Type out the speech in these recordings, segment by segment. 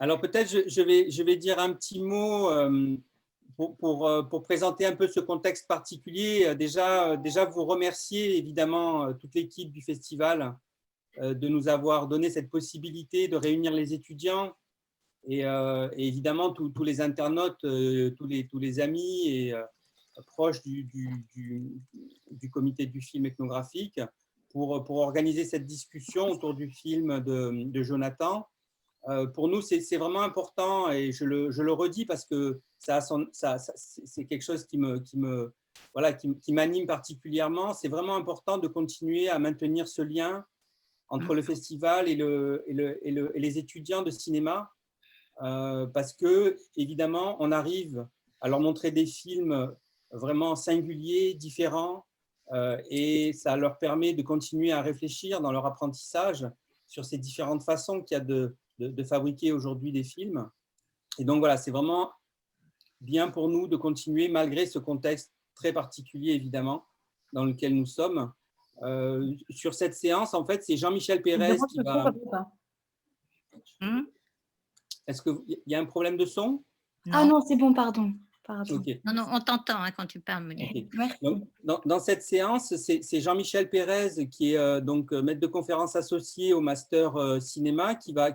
Alors peut-être je vais dire un petit mot pour présenter un peu ce contexte particulier. Déjà vous remercier évidemment toute l'équipe du festival de nous avoir donné cette possibilité de réunir les étudiants et évidemment tous les internautes, tous les amis et proches du comité du film ethnographique pour organiser cette discussion autour du film de Jonathan. Pour nous, c'est vraiment important et je le redis parce que c'est quelque chose voilà, qui m'anime particulièrement. C'est vraiment important de continuer à maintenir ce lien entre le festival et les étudiants de cinéma parce que, évidemment, on arrive à leur montrer des films vraiment singuliers, différents, et ça leur permet de continuer à réfléchir dans leur apprentissage sur ces différentes façons qu'il y a de fabriquer aujourd'hui des films. Et donc voilà, c'est vraiment bien pour nous de continuer malgré ce contexte très particulier, évidemment, dans lequel nous sommes. Sur cette séance, en fait, c'est Jean-Michel Pérez qui va… Est-ce qu'il y a un problème de son? Ah non, c'est bon, pardon. Okay. Non, non, on t'entend hein, quand tu parles, Monique. Okay. Merci. Donc, dans cette séance, c'est Jean-Michel Pérez qui est donc maître de conférence associé au master cinéma qui va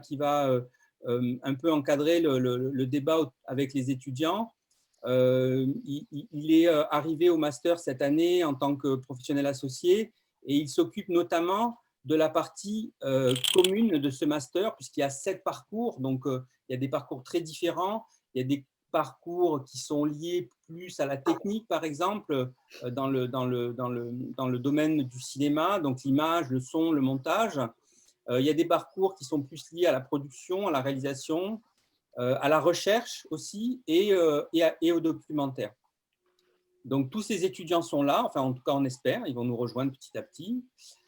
un peu encadrer le débat avec les étudiants. Il est arrivé au master cette année en tant que professionnel associé et il s'occupe notamment de la partie commune de ce master puisqu'il y a 7 parcours, donc il y a des parcours très différents, il y a des parcours qui sont liés plus à la technique, par exemple, dans le domaine du cinéma, donc l'image, le son, le montage. Il y a des parcours qui sont plus liés à la production, à la réalisation, à la recherche aussi et au documentaire. Donc, tous ces étudiants sont là, enfin, en tout cas, on espère, ils vont nous rejoindre petit à petit.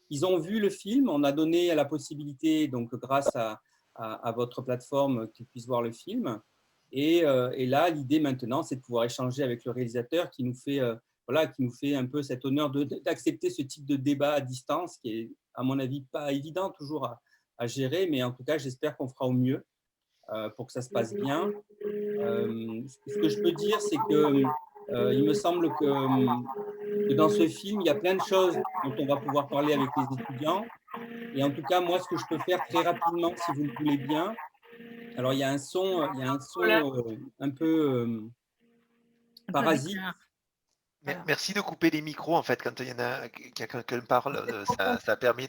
Ils ont vu le film, on a donné la possibilité, donc grâce à votre plateforme, qu'ils puissent voir le film. Et là, l'idée maintenant, c'est de pouvoir échanger avec le réalisateur qui nous fait un peu cet honneur d'accepter ce type de débat à distance, qui est, à mon avis, pas évident toujours à gérer, mais en tout cas, j'espère qu'on fera au mieux pour que ça se passe bien. Ce que je peux dire, c'est que il me semble que dans ce film, il y a plein de choses dont on va pouvoir parler avec les étudiants. Et en tout cas, moi, ce que je peux faire très rapidement, si vous le voulez bien, alors il y a un son un peu parasite. Merci de couper les micros en fait quand il y en a quelqu'un parle, ça permet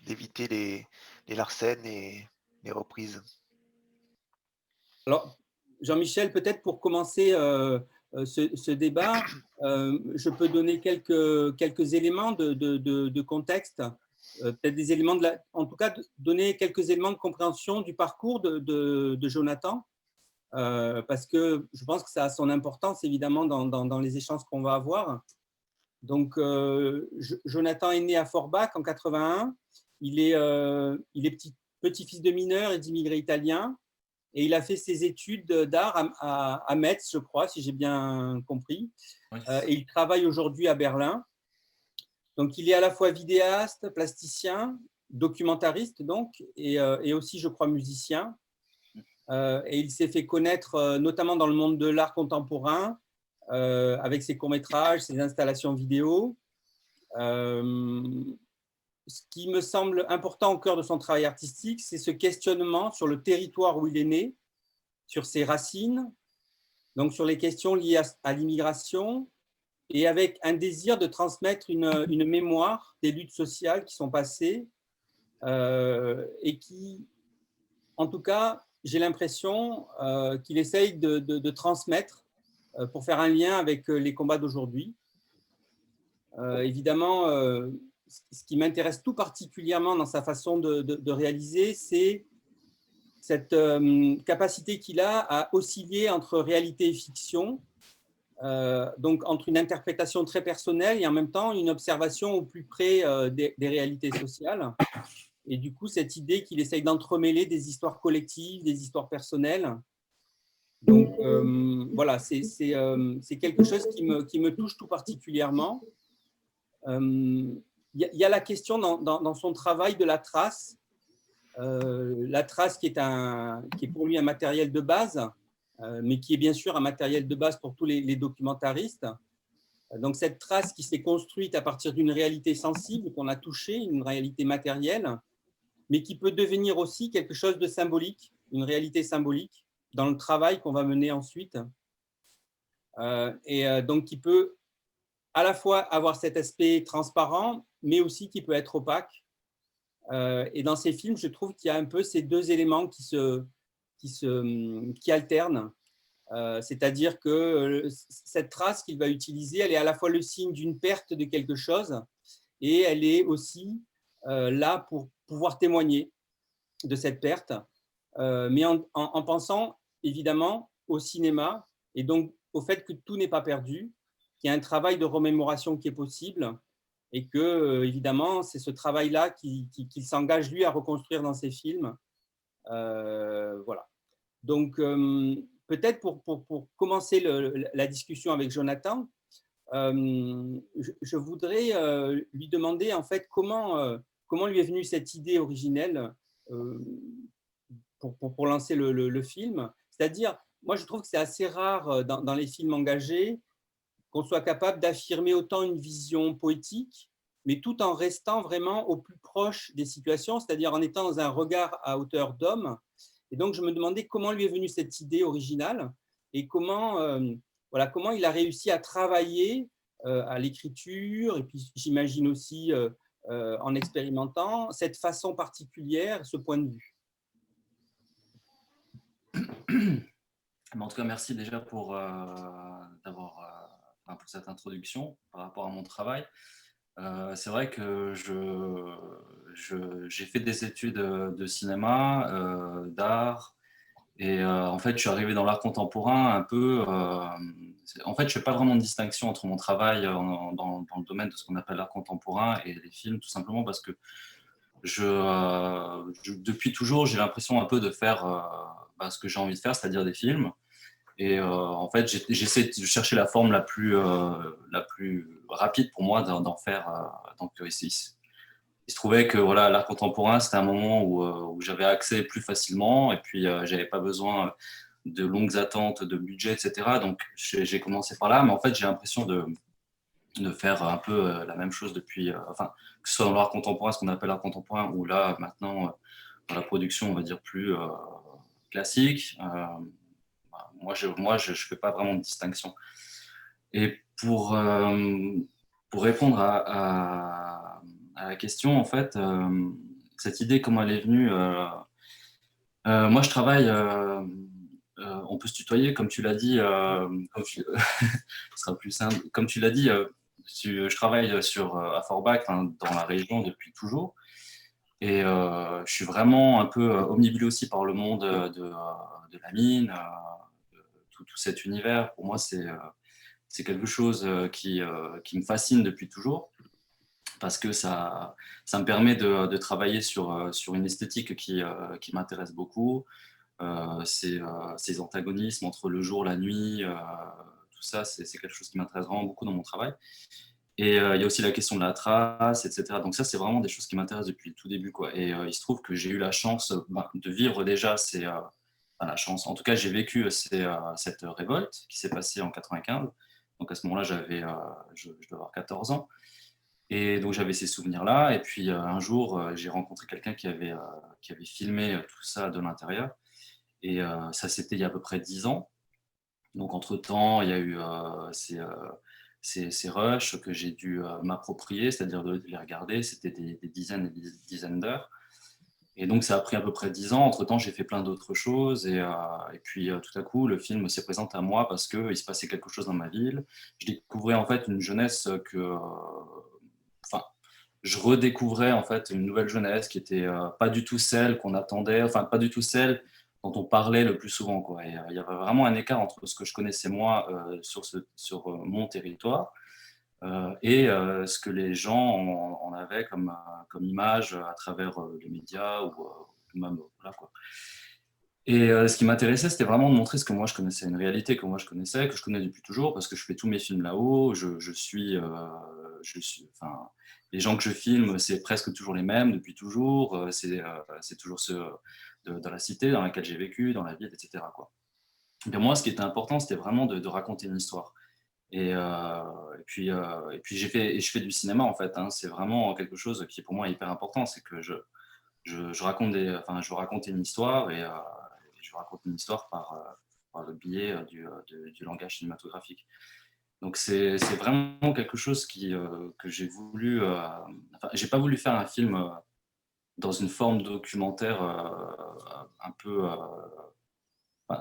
d'éviter les larcènes et les reprises. Alors, Jean-Michel, peut-être pour commencer ce débat, je peux donner quelques éléments de contexte, peut-être des éléments en tout cas donner quelques éléments de compréhension du parcours de Jonathan, parce que je pense que ça a son importance évidemment dans les échanges qu'on va avoir. Donc, Jonathan est né à Forbach en 81. Il est petit-fils de mineurs et d'immigrés italiens. Et il a fait ses études d'art à Metz, je crois, si j'ai bien compris. Oui. Et il travaille aujourd'hui à Berlin. Donc, il est à la fois vidéaste, plasticien, documentariste, donc, et aussi, je crois, musicien. Et il s'est fait connaître notamment dans le monde de l'art contemporain, avec ses courts-métrages, ses installations vidéo. Ce qui me semble important au cœur de son travail artistique, c'est ce questionnement sur le territoire où il est né, sur ses racines, donc sur les questions liées à l'immigration, et avec un désir de transmettre une mémoire des luttes sociales qui sont passées et qui, en tout cas, j'ai l'impression qu'il essaye de transmettre pour faire un lien avec les combats d'aujourd'hui. Évidemment, ce qui m'intéresse tout particulièrement dans sa façon de réaliser, c'est cette capacité qu'il a à osciller entre réalité et fiction, donc entre une interprétation très personnelle et en même temps une observation au plus près des réalités sociales. Et du coup, cette idée qu'il essaye d'entremêler des histoires collectives, des histoires personnelles. Donc voilà, c'est quelque chose qui me touche tout particulièrement. Il y a la question dans son travail de la trace. la trace qui est pour lui un matériel de base, mais qui est bien sûr un matériel de base pour tous les documentaristes. Donc cette trace qui s'est construite à partir d'une réalité sensible qu'on a touchée, une réalité matérielle, mais qui peut devenir aussi quelque chose de symbolique, une réalité symbolique dans le travail qu'on va mener ensuite. Donc qui peut à la fois avoir cet aspect transparent, mais aussi qui peut être opaque. Et dans ces films, je trouve qu'il y a un peu ces deux éléments qui alternent. C'est-à-dire que cette trace qu'il va utiliser, elle est à la fois le signe d'une perte de quelque chose et elle est aussi là pour pouvoir témoigner de cette perte, mais en pensant évidemment au cinéma et donc au fait que tout n'est pas perdu, qu'il y a un travail de remémoration qui est possible et que, évidemment, c'est ce travail-là qu'il s'engage, lui, à reconstruire dans ses films. Voilà. Donc, peut-être pour commencer la discussion avec Jonathan, je voudrais lui demander, en fait, comment lui est venue cette idée originelle pour lancer le film. C'est-à-dire, moi, je trouve que c'est assez rare dans les films engagés qu'on soit capable d'affirmer autant une vision poétique, mais tout en restant vraiment au plus proche des situations, c'est-à-dire en étant dans un regard à hauteur d'homme. Et donc, je me demandais comment lui est venue cette idée originale et comment il a réussi à travailler à l'écriture, et puis j'imagine aussi en expérimentant cette façon particulière, ce point de vue. En tout cas, merci déjà pour cette introduction par rapport à mon travail. C'est vrai que j'ai fait des études de cinéma, d'art, et en fait, je suis arrivé dans l'art contemporain un peu. En fait, je ne fais pas vraiment de distinction entre mon travail dans le domaine de ce qu'on appelle l'art contemporain et les films, tout simplement parce que depuis toujours, j'ai l'impression un peu de faire ce que j'ai envie de faire, c'est-à-dire des films. Et en fait, j'essaie de chercher la forme la plus rapide pour moi d'en faire. Donc, il se trouvait que voilà, l'art contemporain, c'était un moment où j'avais accès plus facilement, et puis j'avais pas besoin de longues attentes, de budget, etc. Donc, j'ai commencé par là, mais en fait, j'ai l'impression de faire un peu la même chose depuis, que ce soit dans l'art contemporain, ce qu'on appelle l'art contemporain, ou là, maintenant, dans la production, on va dire plus classique. Moi, je fais pas vraiment de distinction. Et pour répondre à la question, en fait, cette idée, comment elle est venue, moi, je travaille, on peut se tutoyer, comme tu l'as dit, ce sera plus simple. Comme tu l'as dit, je travaille à Forbach, dans la région depuis toujours. Et je suis vraiment un peu omnibulé aussi par le monde de la mine, tout cet univers. Pour moi, c'est quelque chose qui me fascine depuis toujours, parce que ça me permet de travailler sur une esthétique qui m'intéresse beaucoup. Ces antagonismes entre le jour, la nuit, tout ça, c'est quelque chose qui m'intéresse vraiment beaucoup dans mon travail. Et il y a aussi la question de la trace, etc. Donc ça, c'est vraiment des choses qui m'intéressent depuis le tout début, quoi. Et il se trouve que j'ai eu la chance de vivre déjà la chance. En tout cas, j'ai vécu cette révolte qui s'est passée en 95. Donc à ce moment-là, je devais avoir 14 ans. Et donc j'avais ces souvenirs-là. Et puis un jour, j'ai rencontré quelqu'un qui avait filmé tout ça de l'intérieur. Et ça, c'était il y a à peu près 10 ans. Donc entre-temps, il y a eu ces rushs que j'ai dû m'approprier, c'est-à-dire de les regarder. C'était des dizaines et des dizaines d'heures. Et donc, ça a pris à peu près 10 ans. Entre-temps, j'ai fait plein d'autres choses. Et puis, tout à coup, le film s'est présenté à moi parce qu'il se passait quelque chose dans ma ville. Je découvrais en fait une jeunesse je redécouvrais en fait une nouvelle jeunesse qui était pas du tout celle qu'on attendait, enfin, pas du tout celle dont on parlait le plus souvent, quoi. Et il y avait vraiment un écart entre ce que je connaissais moi sur mon territoire et ce que les gens en avaient comme image à travers les médias ou même voilà, quoi. Et ce qui m'intéressait, c'était vraiment de montrer ce que moi je connaissais, une réalité que moi je connaissais, que je connais depuis toujours, parce que je fais tous mes films là-haut, les gens que je filme, c'est presque toujours les mêmes depuis toujours. C'est toujours ceux dans la cité dans laquelle j'ai vécu, dans la ville, etc., quoi. Mais moi, ce qui était important, c'était vraiment de raconter une histoire. Et puis je fais du cinéma, en fait, hein. C'est vraiment quelque chose qui, pour moi, est hyper important. C'est que je raconte je veux raconter une histoire et je raconte une histoire par le biais du langage cinématographique. Donc c'est vraiment quelque chose que j'ai voulu. J'ai pas voulu faire un film dans une forme documentaire un peu.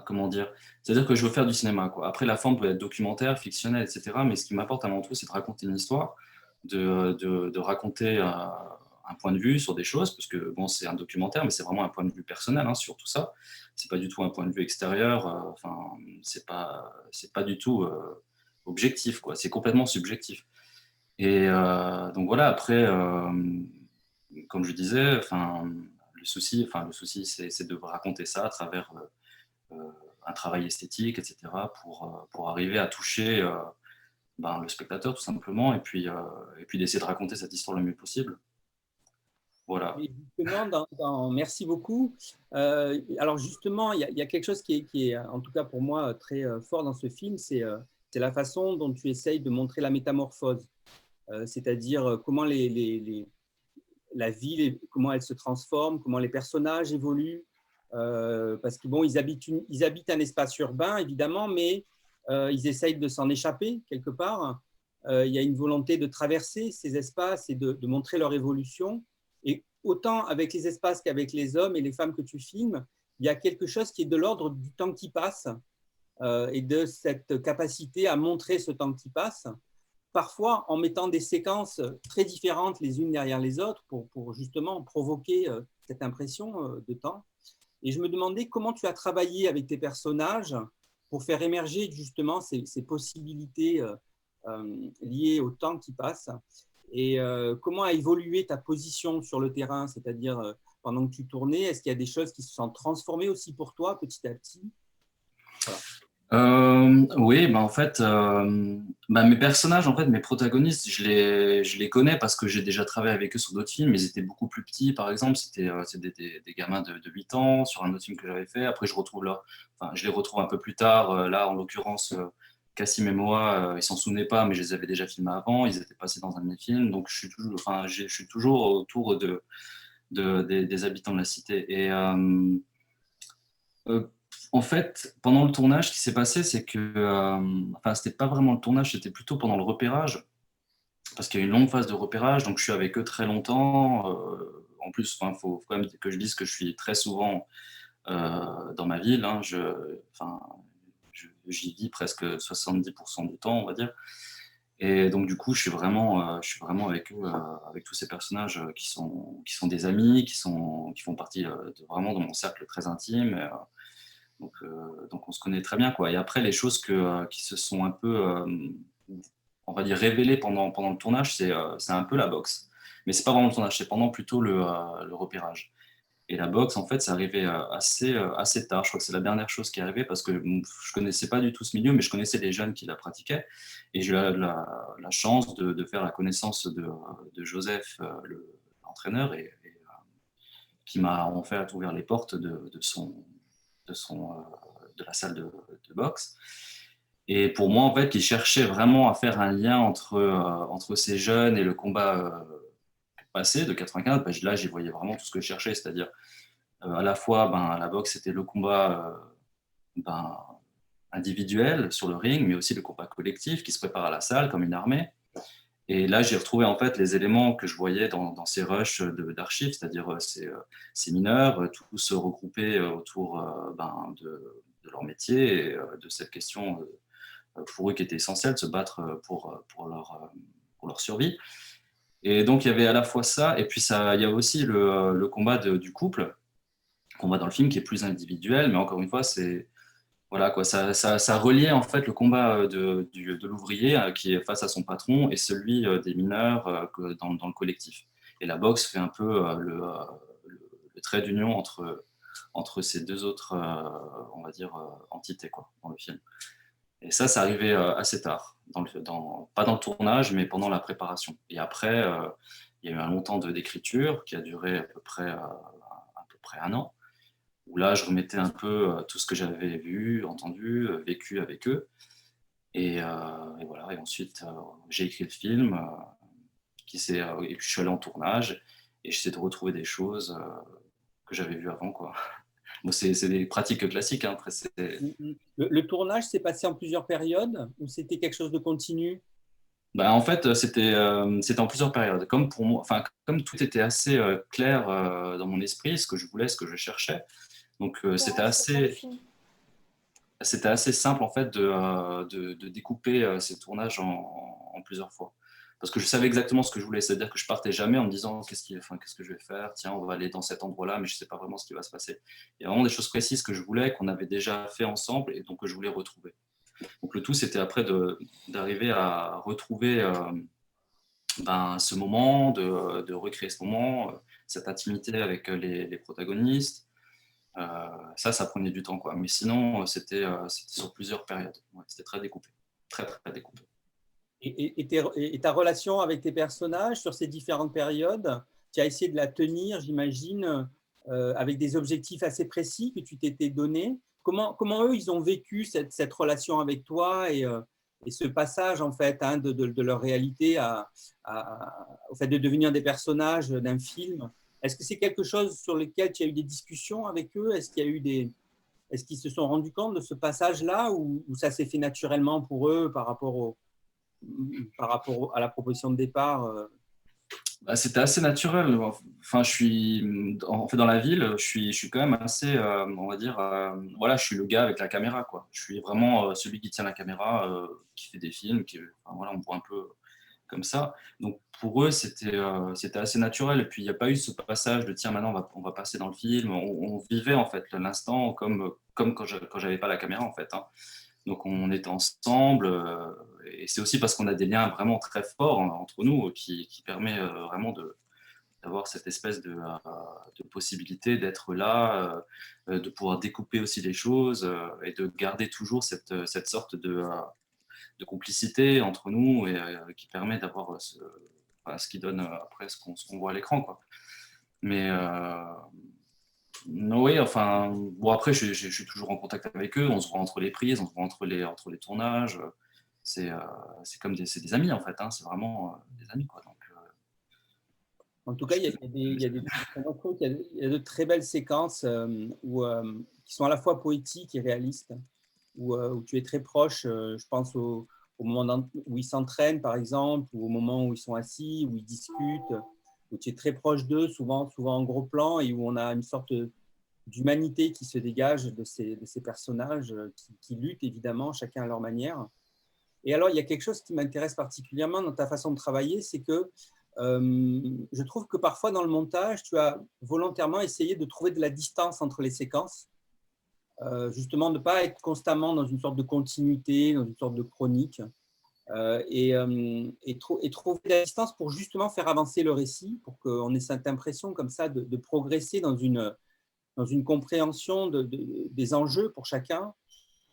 Comment dire? C'est-à-dire que je veux faire du cinéma, quoi. Après, la forme peut être documentaire, fictionnelle, etc. Mais ce qui m'importe avant tout, c'est de raconter une histoire, de raconter un point de vue sur des choses, parce que bon, c'est un documentaire, mais c'est vraiment un point de vue personnel, hein, sur tout ça. C'est pas du tout un point de vue extérieur. C'est pas du tout objectif, quoi. C'est complètement subjectif. Et donc voilà. Après, comme je disais, le souci, c'est de raconter ça à travers un travail esthétique, etc., pour arriver à toucher le spectateur, tout simplement, et puis d'essayer de raconter cette histoire le mieux possible. Voilà. Et justement, merci beaucoup. Alors justement, il y a quelque chose qui est, en tout cas pour moi, très fort dans ce film, c'est la façon dont tu essayes de montrer la métamorphose, c'est-à-dire comment la ville, comment elle se transforme, comment les personnages évoluent, parce que bon, ils habitent un espace urbain, évidemment, mais ils essayent de s'en échapper quelque part. Il y a une volonté de traverser ces espaces et de montrer leur évolution. Et autant avec les espaces qu'avec les hommes et les femmes que tu filmes, il y a quelque chose qui est de l'ordre du temps qui passe et de cette capacité à montrer ce temps qui passe, parfois en mettant des séquences très différentes les unes derrière les autres pour justement provoquer cette impression de temps. Et je me demandais comment tu as travaillé avec tes personnages pour faire émerger justement ces possibilités liées au temps qui passe. Et comment a évolué ta position sur le terrain, c'est-à-dire pendant que tu tournais, est-ce qu'il y a des choses qui se sont transformées aussi pour toi petit à petit? Voilà. Oui, en fait, mes personnages, en fait, mes protagonistes, je les connais parce que j'ai déjà travaillé avec eux sur d'autres films. Ils étaient beaucoup plus petits, par exemple. C'était des gamins de 8 ans sur un autre film que j'avais fait. Après, je les retrouve un peu plus tard. Là, en l'occurrence, Cassim et moi, ils s'en souvenaient pas, mais je les avais déjà filmés avant. Ils étaient passés dans un de mes films. Donc, je suis toujours autour des habitants de la cité. Et en fait, pendant le tournage, ce qui s'est passé, c'est que, c'était pas vraiment le tournage, c'était plutôt pendant le repérage, parce qu'il y a une longue phase de repérage, donc je suis avec eux très longtemps. En plus, faut quand même que je dise que je suis très souvent dans ma ville, hein. J'y vis presque 70% du temps, on va dire. Et donc, du coup, je suis vraiment avec eux, avec tous ces personnages qui sont des amis, qui font partie vraiment de mon cercle très intime. Donc on se connaît très bien, quoi. Et après, les choses qui se sont un peu, on va dire, révélées pendant le tournage, c'est un peu la boxe. Mais c'est pas vraiment le tournage, c'est pendant plutôt le repérage. Et la boxe, en fait, c'est arrivé assez tard. Je crois que c'est la dernière chose qui est arrivée parce que je connaissais pas du tout ce milieu, mais je connaissais les jeunes qui la pratiquaient. Et j'ai eu la chance de faire la connaissance de Joseph, l'entraîneur, qui m'a en fait ouvert les portes de la salle de boxe. Et pour moi, en fait, il cherchait vraiment à faire un lien entre ces jeunes et le combat passé de 95. Là, j'y voyais vraiment tout ce que je cherchais, c'est-à-dire à la fois, la boxe, c'était le combat individuel sur le ring, mais aussi le combat collectif qui se prépare à la salle comme une armée. Et là, j'ai retrouvé en fait les éléments que je voyais dans ces rushs d'archives, c'est-à-dire ces mineurs, tous regroupés autour de leur métier et de cette question pour eux qui était essentielle, de se battre pour leur survie. Et donc, il y avait à la fois ça, et puis il y a aussi le combat du couple, qu'on voit dans le film, qui est plus individuel, mais encore une fois, voilà, quoi, ça reliait en fait le combat de l'ouvrier qui est face à son patron et celui des mineurs dans le collectif. Et la boxe fait un peu le trait d'union entre ces deux autres, on va dire, entités, quoi, dans le film. Et ça arrivait assez tard, pas dans le tournage, mais pendant la préparation. Et après, il y a eu un long temps d'écriture qui a duré à peu près 1 an, où là, je remettais un peu tout ce que j'avais vu, entendu, vécu avec eux. Et voilà. Et ensuite, j'ai écrit le film, et puis je suis allé en tournage, et j'essaie de retrouver des choses que j'avais vues avant, quoi. Bon, c'est des pratiques classiques. Hein. Après, Le tournage s'est passé en plusieurs périodes ou c'était quelque chose de continu? En fait, c'était en plusieurs périodes. Comme pour moi, enfin, comme tout était assez clair dans mon esprit, ce que je voulais, ce que je cherchais. Donc, c'était assez simple en fait de découper ces tournages en plusieurs fois. Parce que je savais exactement ce que je voulais, c'est-à-dire que je partais jamais en me disant qu'est-ce que je vais faire, tiens, on va aller dans cet endroit-là, mais je sais pas vraiment ce qui va se passer. Il y a vraiment des choses précises que je voulais, qu'on avait déjà fait ensemble et donc que je voulais retrouver. Donc le tout, c'était après d'arriver à retrouver ce moment, de recréer ce moment, cette intimité avec les protagonistes. Ça prenait du temps, quoi. Mais sinon, c'était sur plusieurs périodes. Ouais, c'était très découpé, très, très découpé. Et ta relation avec tes personnages sur ces différentes périodes, tu as essayé de la tenir, j'imagine, avec des objectifs assez précis que tu t'étais donné. Comment eux, ils ont vécu cette relation avec toi et ce passage, en fait, hein, de leur réalité au fait de devenir des personnages d'un film? Est-ce que c'est quelque chose sur lequel tu as eu des discussions avec eux? Est-ce qu'ils se sont rendus compte de ce passage-là ou ça s'est fait naturellement pour eux par rapport à la proposition de départ? C'était assez naturel. Enfin, dans la ville, je suis quand même assez, on va dire, voilà, je suis le gars avec la caméra, quoi. Je suis vraiment celui qui tient la caméra, qui fait des films, enfin, voilà, on me voit un peu comme ça. Donc pour eux, c'était assez naturel. Et puis il n'y a pas eu ce passage de tiens, maintenant on va passer dans le film. On vivait en fait l'instant comme quand j'avais pas la caméra, en fait. Hein. Donc on était ensemble, et c'est aussi parce qu'on a des liens vraiment très forts entre nous qui permet vraiment d'avoir cette espèce de possibilité d'être là, de pouvoir découper aussi les choses, et de garder toujours cette sorte de complicité entre nous, et qui permet d'avoir ce qui donne après ce qu'on voit à l'écran, quoi. Mais oui, enfin, bon, après, je suis toujours en contact avec eux, on se voit entre les prises, on se voit entre les tournages. C'est comme c'est des amis, en fait, hein, c'est vraiment des amis, quoi. Donc, En tout cas, il y a de très belles séquences qui sont à la fois poétiques et réalistes, où tu es très proche, je pense au moment où ils s'entraînent, par exemple, ou au moment où ils sont assis, où ils discutent, où tu es très proche d'eux, souvent en gros plan, et où on a une sorte d'humanité qui se dégage de ces personnages qui luttent, évidemment, chacun à leur manière. Et alors, il y a quelque chose qui m'intéresse particulièrement dans ta façon de travailler, c'est que je trouve que parfois dans le montage, tu as volontairement essayé de trouver de la distance entre les séquences, justement de ne pas être constamment dans une sorte de continuité, dans une sorte de chronique, et trouver de la distance pour justement faire avancer le récit, pour qu'on ait cette impression comme ça de progresser dans une compréhension des enjeux pour chacun.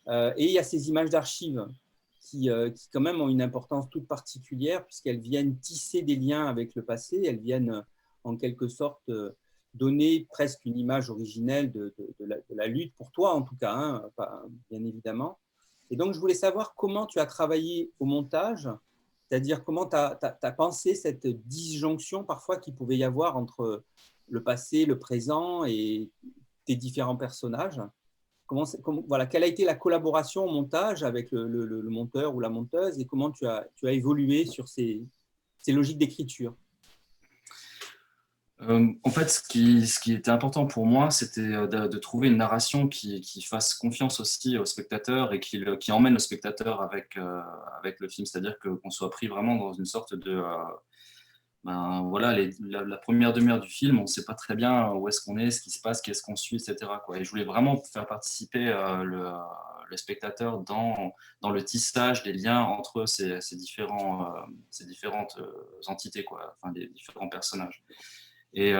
Et il y a ces images d'archives qui quand même ont une importance toute particulière puisqu'elles viennent tisser des liens avec le passé, elles viennent en quelque sorte donner presque une image originelle de la lutte, pour toi en tout cas, hein, bien évidemment. Et donc je voulais savoir comment tu as travaillé au montage, c'est-à-dire comment tu as pensé cette disjonction parfois qu'il pouvait y avoir entre le passé, le présent et tes différents personnages. Voilà, quelle a été la collaboration au montage avec le monteur ou la monteuse et comment tu as évolué sur ces logiques d'écriture? En fait, ce qui était important pour moi, c'était de trouver une narration qui fasse confiance aussi au spectateur et qui emmène le spectateur avec le film. C'est-à-dire qu'on soit pris vraiment dans une sorte de... voilà, la première demi-heure du film, on ne sait pas très bien où est-ce qu'on est, ce qui se passe, qu'est-ce qu'on suit, etc., quoi. Et je voulais vraiment faire participer le spectateur dans le tissage des liens entre ces différentes entités, quoi, enfin, les différents personnages. Et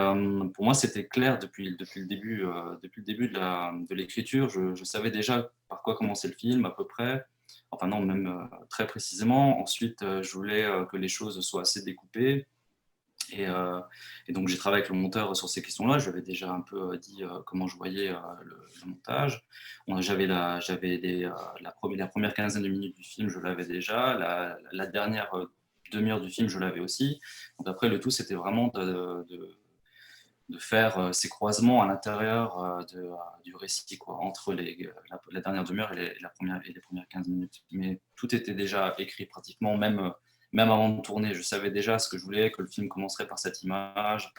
pour moi, c'était clair depuis le début de l'écriture. Je savais déjà par quoi commencer le film à peu près. Enfin non, même très précisément. Ensuite, je voulais que les choses soient assez découpées. Et donc, j'ai travaillé avec le monteur sur ces questions-là. Je lui avais déjà un peu dit comment je voyais le montage. La première quinzaine de minutes du film, je l'avais déjà. La dernière demi-heure du film, je l'avais aussi. Donc après, le tout, c'était vraiment de faire ces croisements à l'intérieur du récit, quoi, entre la dernière demi-heure et les premières 15 minutes. Mais tout était déjà écrit pratiquement, même avant de tourner. Je savais déjà ce que je voulais, que le film commencerait par cette image,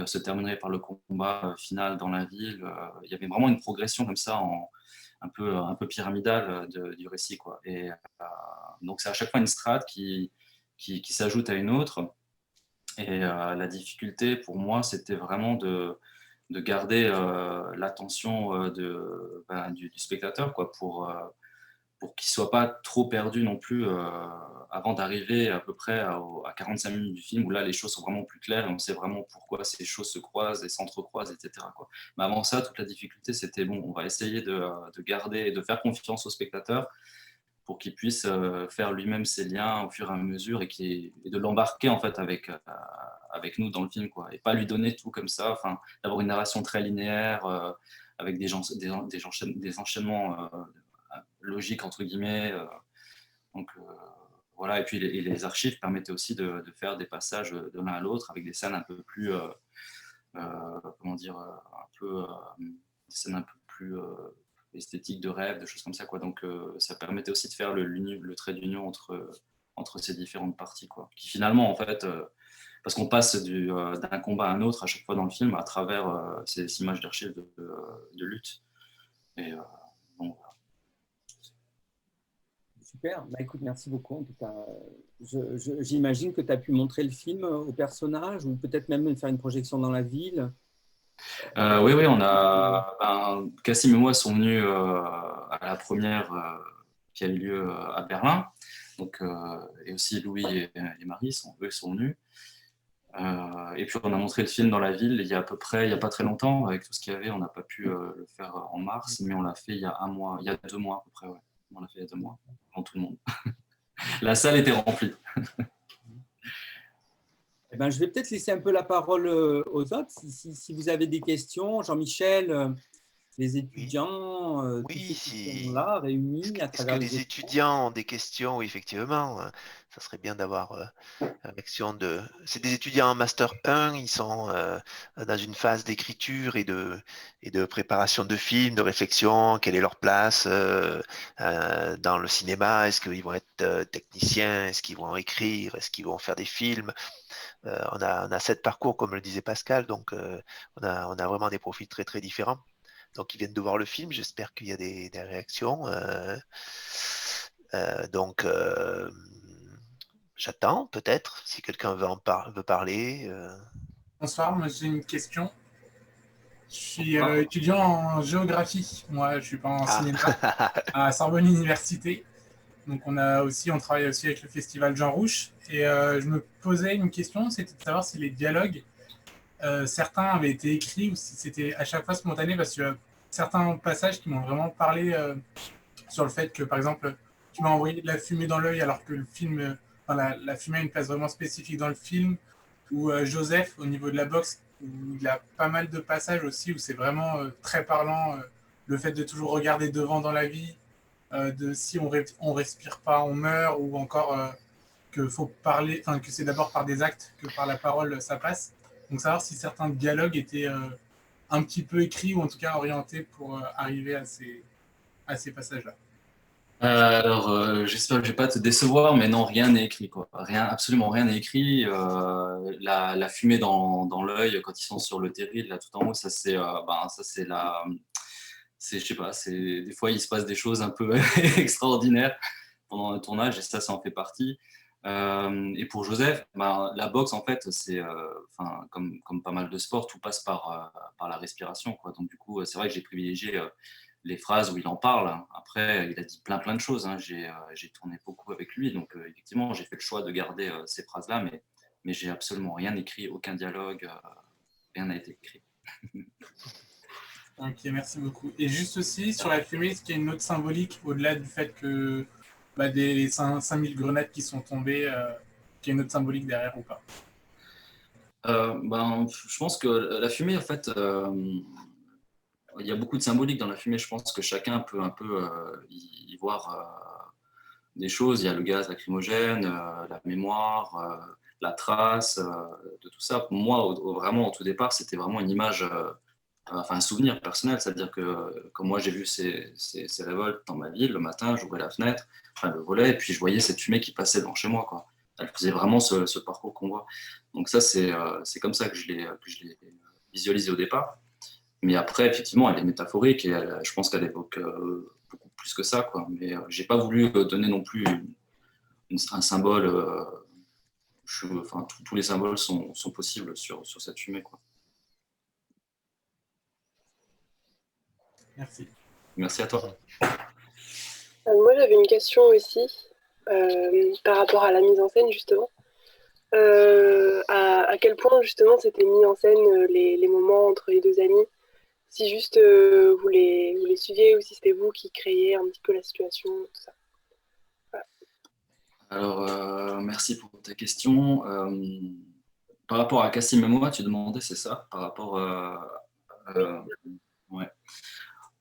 se terminerait par le combat final dans la ville. Il y avait vraiment une progression comme ça, un peu pyramidale du récit, quoi. Et donc c'est à chaque fois une strate qui s'ajoute à une autre. Et la difficulté pour moi, c'était vraiment de garder l'attention du spectateur, quoi, pour qu'il ne soit pas trop perdu non plus avant d'arriver à peu près à 45 minutes du film, où là, les choses sont vraiment plus claires et on sait vraiment pourquoi ces choses se croisent et s'entrecroisent, etc., quoi. Mais avant ça, toute la difficulté, c'était bon, on va essayer de garder et de faire confiance au spectateur pour qu'il puisse faire lui-même ses liens au fur et à mesure et de l'embarquer en fait avec nous dans le film, quoi, et pas lui donner tout comme ça, enfin, d'avoir une narration très linéaire avec des enchaînements logiques entre guillemets. Donc voilà, et puis les archives permettaient aussi de faire des passages de l'un à l'autre avec des scènes un peu plus, comment dire, des scènes un peu plus esthétique de rêve, de choses comme ça, quoi. Donc ça permettait aussi de faire le trait d'union entre ces différentes parties, quoi. Qui finalement, en fait, parce qu'on passe d'un combat à un autre à chaque fois dans le film à travers ces images d'archives de lutte. Et donc, voilà. Super, bah, écoute, merci beaucoup. En tout cas, j'imagine que tu as pu montrer le film aux personnages ou peut-être même faire une projection dans la ville. Oui, Cassim et moi sont venus à la première qui a eu lieu à Berlin. Donc, et aussi Louis et Marie eux sont venus. Et puis on a montré le film dans la ville il y a pas très longtemps, avec tout ce qu'il y avait. On n'a pas pu le faire en mars, mais on l'a fait il y a 2 mois à peu près, ouais. On l'a fait il y a 2 mois, devant tout le monde. La salle était remplie. Eh ben, je vais peut-être laisser un peu la parole aux autres. Si vous avez des questions, Jean-Michel, les étudiants, tous ceux qui sont là réunis à Est-ce travers que les les étudiants ont des questions? Oui, effectivement, ça serait bien d'avoir l'action de. C'est des étudiants en Master 1, ils sont dans une phase d'écriture et de préparation de films, de réflexion. Quelle est leur place dans le cinéma? Est-ce qu'ils vont être techniciens? Est-ce qu'ils vont écrire? Est-ce qu'ils vont faire des films? On a 7 parcours, comme le disait Pascal, donc on a vraiment des profils très très différents. Donc ils viennent de voir le film, j'espère qu'il y a des réactions. Donc j'attends peut-être si quelqu'un veut parler. Bonsoir, moi j'ai une question. Je suis étudiant en géographie. Moi, je suis pas en cinéma à Sorbonne Université. Donc on travaille aussi avec le festival Jean Rouch. Et je me posais une question, c'était de savoir si les dialogues, certains avaient été écrits ou si c'était à chaque fois spontané, parce que certains passages qui m'ont vraiment parlé sur le fait que, par exemple, tu m'as envoyé de la fumée dans l'œil alors que le film, la fumée a une place vraiment spécifique dans le film, ou Joseph, au niveau de la boxe, où il a pas mal de passages aussi où c'est vraiment très parlant, le fait de toujours regarder devant dans la vie, de si on respire pas, on meurt, ou encore que faut parler, enfin que c'est d'abord par des actes que par la parole ça passe. Donc savoir si certains dialogues étaient un petit peu écrits ou en tout cas orientés pour arriver à ces passages-là. Alors, j'espère que je vais pas te décevoir, mais non, rien n'est écrit, quoi. Absolument rien n'est écrit. La fumée dans l'œil quand ils sont sur le terril, là tout en haut, ça c'est je sais pas, des fois il se passe des choses un peu extraordinaires pendant un tournage et ça en fait partie. Et pour Joseph, la boxe en fait, c'est comme pas mal de sports, tout passe par la respiration, quoi. Donc du coup, c'est vrai que j'ai privilégié les phrases où il en parle. Après, il a dit plein de choses, hein. J'ai tourné beaucoup avec lui, donc effectivement, j'ai fait le choix de garder ces phrases-là, mais j'ai absolument rien écrit, aucun dialogue, rien n'a été écrit. Ok, merci beaucoup. Et juste aussi, sur la fumée, est-ce qu'il y a une autre symbolique, au-delà du fait que des 5000 grenades qui sont tombées, qu'il y a une autre symbolique derrière ou pas? Je pense que la fumée, en fait, il y a beaucoup de symbolique dans la fumée. Je pense que chacun peut un peu y voir des choses. Il y a le gaz lacrymogène, la mémoire, la trace, de tout ça. Pour moi, vraiment, au tout départ, c'était vraiment une image, un souvenir personnel. C'est-à-dire que comme moi, j'ai vu ces révoltes dans ma ville, le matin, j'ouvrais la fenêtre, le volet, et puis je voyais cette fumée qui passait devant chez moi, quoi. Elle faisait vraiment ce parcours qu'on voit. Donc ça, c'est comme ça que je l'ai visualisé au départ. Mais après, effectivement, elle est métaphorique et je pense qu'elle évoque beaucoup plus que ça, quoi. Mais j'ai pas voulu donner non plus un symbole. Tous les symboles sont possibles sur cette fumée, quoi. Merci. Merci à toi. Moi, j'avais une question aussi par rapport à la mise en scène, justement. À quel point, justement, c'était mis en scène les moments entre les deux amis? Si juste vous les suiviez ou si c'était vous qui créiez un petit peu la situation, tout ça. Voilà. Alors, merci pour ta question. Par rapport à Kassim et moi, tu demandais, c'est ça? Par rapport ouais.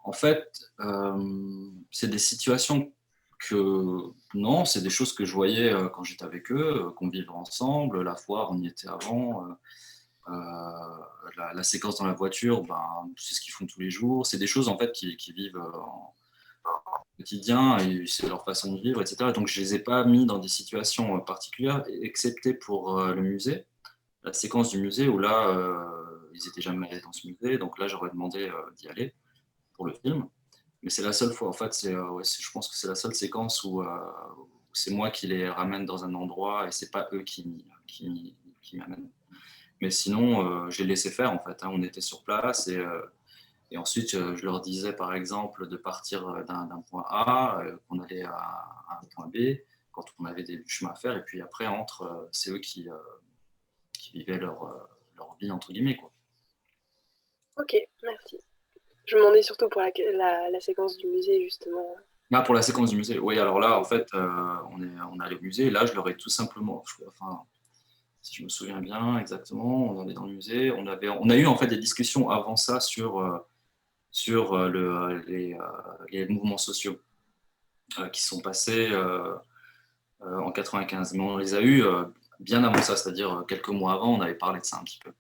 En fait, c'est des situations non, c'est des choses que je voyais quand j'étais avec eux, qu'on vivait ensemble. La foire, on y était avant. La séquence dans la voiture, c'est ce qu'ils font tous les jours. C'est des choses en fait qui vivent en quotidien et c'est leur façon de vivre, etc. Donc je les ai pas mis dans des situations particulières, excepté pour le musée, la séquence du musée où là, ils étaient jamais allés dans ce musée. Donc là, j'aurais demandé d'y aller pour le film. Mais c'est la seule fois, en fait, je pense que c'est la seule séquence où c'est moi qui les ramène dans un endroit et c'est pas eux qui m'amènent. Mais sinon, je les laissais faire, en fait. On était sur place et ensuite, je leur disais, par exemple, de partir d'un point A, qu'on allait à un point B, quand on avait des chemins à faire. Et puis après, c'est eux qui vivaient leur vie, entre guillemets, quoi. Ok, merci. Je me demandais surtout pour la séquence du musée, justement. Pour la séquence du musée, oui. Alors là, en fait, on est allé au musée. Et là, je leur ai tout simplement, si je me souviens bien exactement, on allait dans le musée. On a eu en fait des discussions avant ça sur les mouvements sociaux qui sont passés en 95. Mais on les a eus bien avant ça, c'est-à-dire quelques mois avant, on avait parlé de ça un petit peu.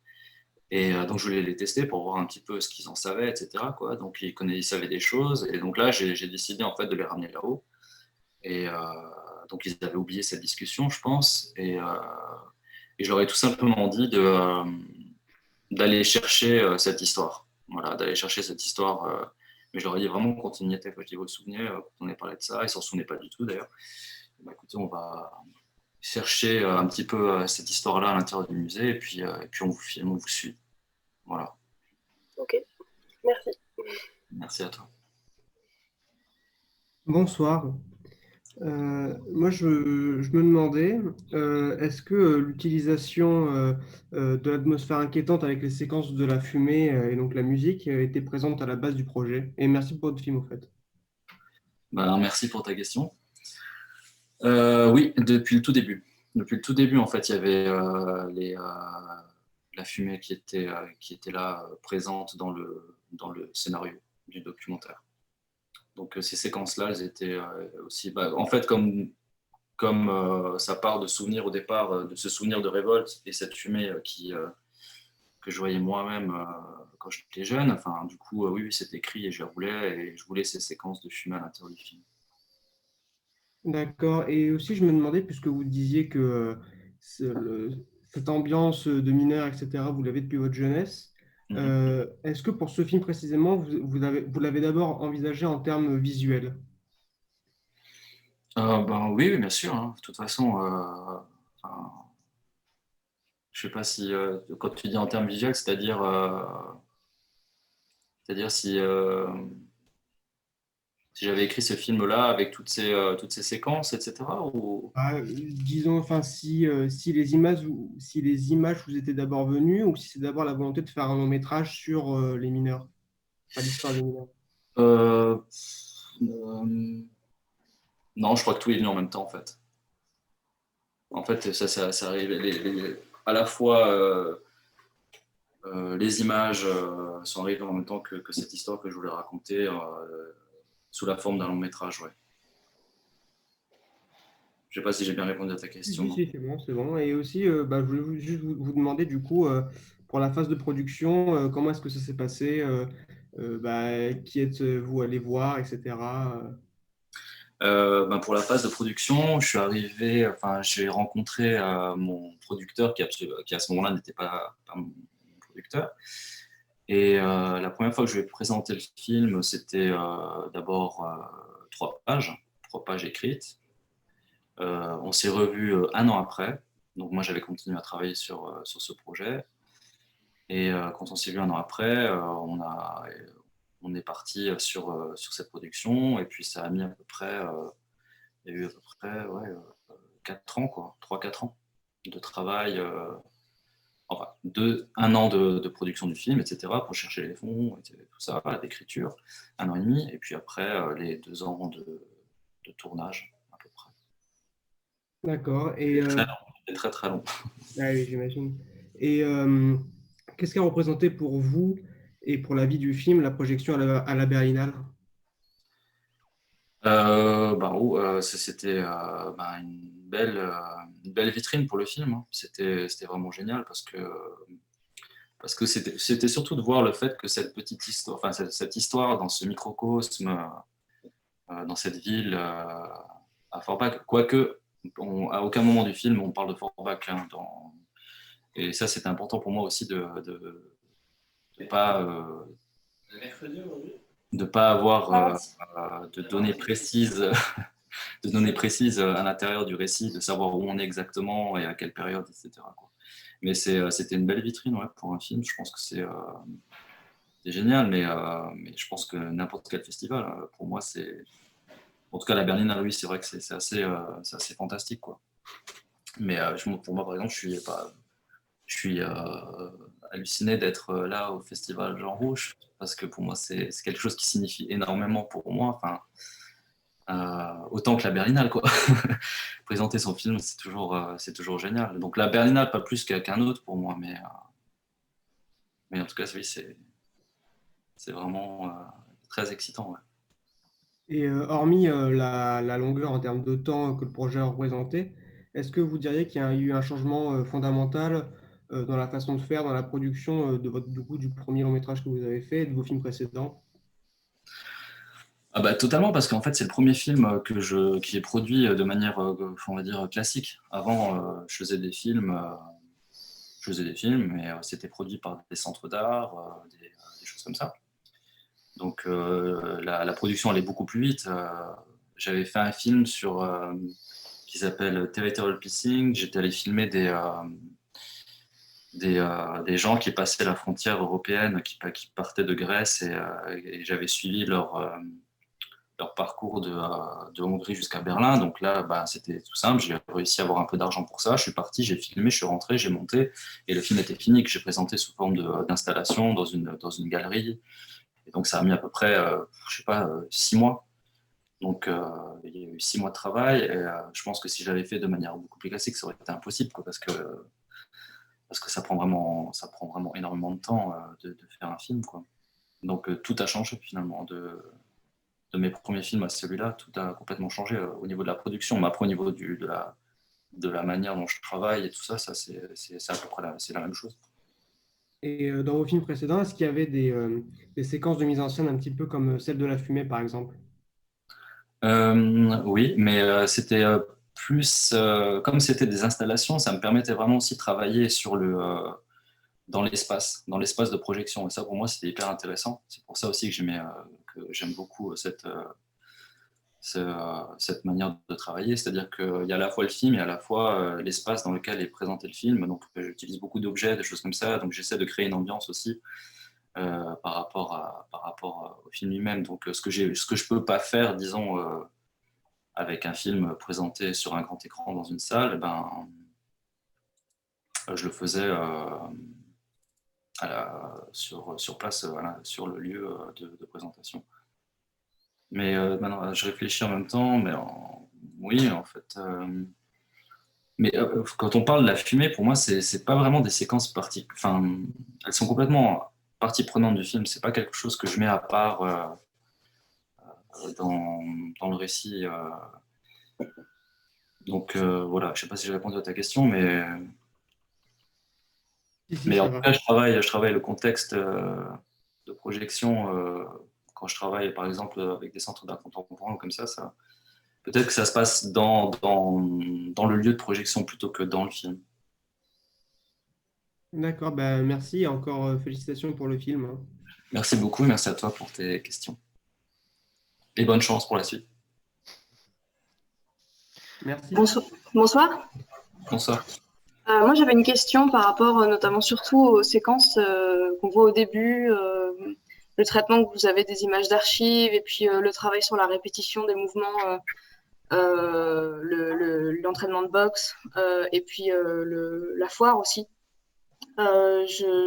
Et donc, je voulais les tester pour voir un petit peu ce qu'ils en savaient, etc., quoi. Donc, ils savaient des choses. Et donc là, j'ai décidé en fait de les ramener là-haut. Et donc, ils avaient oublié cette discussion, je pense. Et je leur ai tout simplement dit d'aller chercher cette histoire. Voilà, d'aller chercher cette histoire. Mais je leur ai dit vraiment quand on y était, quand vous vous souvenez, quand on a parlé de ça, ils ne s'en souvenaient pas du tout d'ailleurs. Écoutez, on va chercher un petit peu cette histoire-là à l'intérieur du musée et puis on vous filme, on vous suit. Voilà. Ok, merci. Merci à toi. Bonsoir. Moi, je me demandais, est-ce que l'utilisation de l'atmosphère inquiétante avec les séquences de la fumée et donc la musique était présente à la base du projet? Et merci pour votre film, en fait. Merci pour ta question. Oui, depuis le tout début. Depuis le tout début, en fait, il y avait la fumée qui était là, présente dans le scénario du documentaire. Donc ces séquences-là, elles étaient aussi... en fait, comme ça part de souvenirs au départ, de ce souvenir de révolte et cette fumée que je voyais moi-même quand j'étais jeune, du coup, oui, c'était écrit et je voulais ces séquences de fumée à l'intérieur du film. D'accord. Et aussi, je me demandais, puisque vous disiez que cette ambiance de mineurs, etc., vous l'avez depuis votre jeunesse, est-ce que pour ce film précisément, vous l'avez d'abord envisagé en termes visuels? Oui, bien sûr. Hein. De toute façon, je ne sais pas si, quand tu dis en termes visuels, c'est-à-dire si j'avais écrit ce film-là avec toutes ces séquences, etc. Ou... disons, si les images vous étaient d'abord venues ou si c'est d'abord la volonté de faire un long métrage sur les mineurs, pas l'histoire des mineurs. Non, je crois que tout est venu en même temps, en fait. En fait, ça arrive à la fois les images sont arrivées en même temps que cette histoire que je voulais raconter sous la forme d'un long métrage, ouais. Je ne sais pas si j'ai bien répondu à ta question. Si, c'est bon, c'est bon. Et aussi, je voulais juste vous demander, du coup, pour la phase de production, comment est-ce que ça s'est passé? Qui êtes-vous allé voir, etc. Pour la phase de production, je suis arrivé, enfin, j'ai rencontré mon producteur qui à ce moment-là n'était pas mon producteur. Et la première fois que je lui ai présenté le film, c'était d'abord 3 pages écrites. On s'est revus 1 an après. Donc moi, j'avais continué à travailler sur ce projet. Et quand on s'est vu 1 an après, on est parti sur cette production. Et puis ça a mis à peu près, il y a eu à peu près 4 ans, quoi, 3-4 ans de travail. Enfin, 1 an de production du film, etc., pour chercher les fonds, tout ça, d'écriture, 1 an et demi. Et puis après, les 2 ans de tournage, à peu près. D'accord. Et C'est très, très long. ah oui, j'imagine. Et qu'est-ce qu'a représenté pour vous et pour la vie du film la projection à la Berlinale? C'était une belle vitrine pour le film, hein. C'était vraiment génial parce que c'était surtout de voir le fait que cette petite histoire, enfin cette histoire dans ce microcosme, dans cette ville à Forbach, quoique à aucun moment du film on parle de Forbach, hein, et ça c'était important pour moi aussi de pas avoir de données précises de données précises à l'intérieur du récit, de savoir où on est exactement et à quelle période, etc., quoi. Mais c'était une belle vitrine, ouais, pour un film. Je pense que c'est génial, mais je pense que n'importe quel festival, pour moi, c'est... En tout cas, la Berlinale, oui, c'est vrai que c'est assez fantastique, quoi. Mais pour moi, par exemple, je suis halluciné d'être là au festival Jean Rouge, parce que pour moi, c'est quelque chose qui signifie énormément pour moi. Enfin, autant que la Berlinale, quoi. Présenter son film, c'est toujours génial. Donc la Berlinale, pas plus qu'un autre pour moi, mais en tout cas, oui, c'est vraiment très excitant. Ouais. Et hormis la longueur en termes de temps que le projet a représenté, est-ce que vous diriez qu'il y a eu un changement fondamental dans la façon de faire, dans la production du premier long métrage que vous avez fait et de vos films précédents? Ah bah, totalement, parce qu'en fait, c'est le premier film qui est produit de manière, on va dire, classique. Avant, je faisais des films, mais c'était produit par des centres d'art, des choses comme ça. Donc la production allait beaucoup plus vite. J'avais fait un film qui s'appelle Territorial Pissing. J'étais allé filmer des gens qui passaient la frontière européenne, qui partaient de Grèce, et j'avais suivi leur parcours de Hongrie jusqu'à Berlin. Donc là, c'était tout simple. J'ai réussi à avoir un peu d'argent pour ça. Je suis parti, j'ai filmé, je suis rentré, j'ai monté, et le film était fini, que j'ai présenté sous forme d'installation dans une galerie. Et donc ça a mis à peu près, je sais pas, 6 mois. Donc il y a eu 6 mois de travail, et je pense que si j'avais fait de manière beaucoup plus classique, ça aurait été impossible, quoi, parce que ça prend vraiment énormément de temps de faire un film, quoi. Donc tout a changé finalement de mes premiers films à celui-là, tout a complètement changé au niveau de la production, mais après au niveau de la manière dont je travaille et tout ça, c'est à peu près c'est la même chose. Et dans vos films précédents, est-ce qu'il y avait des séquences de mise en scène un petit peu comme celle de La Fumée, par exemple? Oui, mais c'était plus, comme c'était des installations, ça me permettait vraiment aussi de travailler dans l'espace de projection. Et ça, pour moi, c'était hyper intéressant. C'est pour ça aussi que j'aime beaucoup cette manière de travailler. C'est-à-dire qu'il y a à la fois le film et à la fois l'espace dans lequel est présenté le film. Donc, j'utilise beaucoup d'objets, des choses comme ça. Donc, j'essaie de créer une ambiance aussi par rapport au film lui-même. Donc, ce que je peux pas faire, disons, avec un film présenté sur un grand écran dans une salle, je le faisais sur place, sur le lieu de présentation. Mais maintenant, je réfléchis en même temps, mais Oui, en fait. Mais quand on parle de la fumée, pour moi, c'est pas vraiment des séquences enfin, elles sont complètement partie prenante du film. C'est pas quelque chose que je mets à part dans le récit. Donc voilà, je sais pas si j'ai répondu à ta question, mais en tout cas, je travaille le contexte de projection quand je travaille, par exemple, avec des centres d'art contemporain comme ça. Peut-être que ça se passe dans le lieu de projection plutôt que dans le film. D'accord, bah, merci et encore félicitations pour le film, hein. Merci beaucoup, merci à toi pour tes questions. Et bonne chance pour la suite. Merci. Bonsoir. Bonsoir. Moi, j'avais une question par rapport notamment surtout aux séquences qu'on voit au début, le traitement que vous avez des images d'archives et puis le travail sur la répétition des mouvements, l'entraînement de boxe et puis la foire aussi. Je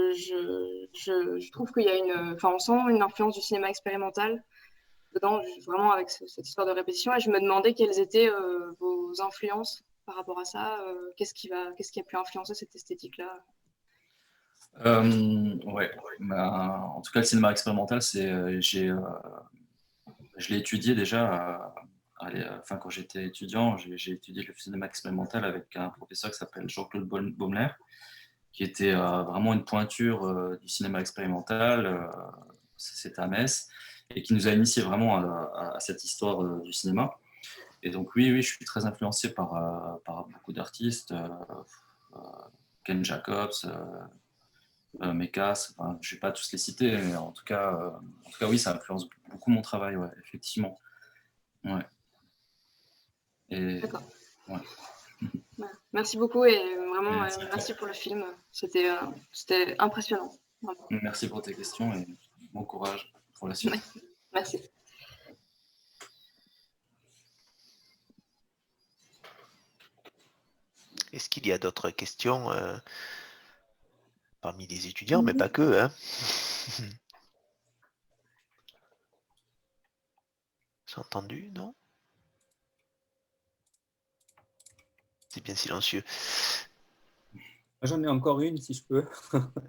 trouve qu'il y a on sent une influence du cinéma expérimental dedans, vraiment avec cette histoire de répétition. Et je me demandais quelles étaient vos influences par rapport à ça. Qu'est-ce qui a pu influencer cette esthétique-là? Ouais. En tout cas, le cinéma expérimental, je l'ai étudié déjà. Quand j'étais étudiant, j'ai étudié le cinéma expérimental avec un professeur qui s'appelle Jean-Claude Baumler, qui était vraiment une pointure du cinéma expérimental. C'était à Metz, et qui nous a initiés vraiment à cette histoire du cinéma. Et donc oui, je suis très influencé par beaucoup d'artistes, Ken Jacobs, Mekas, enfin, je ne vais pas tous les citer, mais en tout cas oui, ça influence beaucoup mon travail, ouais, effectivement. Ouais. D'accord. Ouais. Merci beaucoup et vraiment merci pour le film. C'était impressionnant. Vraiment. Merci pour tes questions et bon courage pour la suite. Merci. Est-ce qu'il y a d'autres questions parmi les étudiants, mais pas que, hein? C'est entendu, non? C'est bien silencieux. J'en ai encore une, si je peux.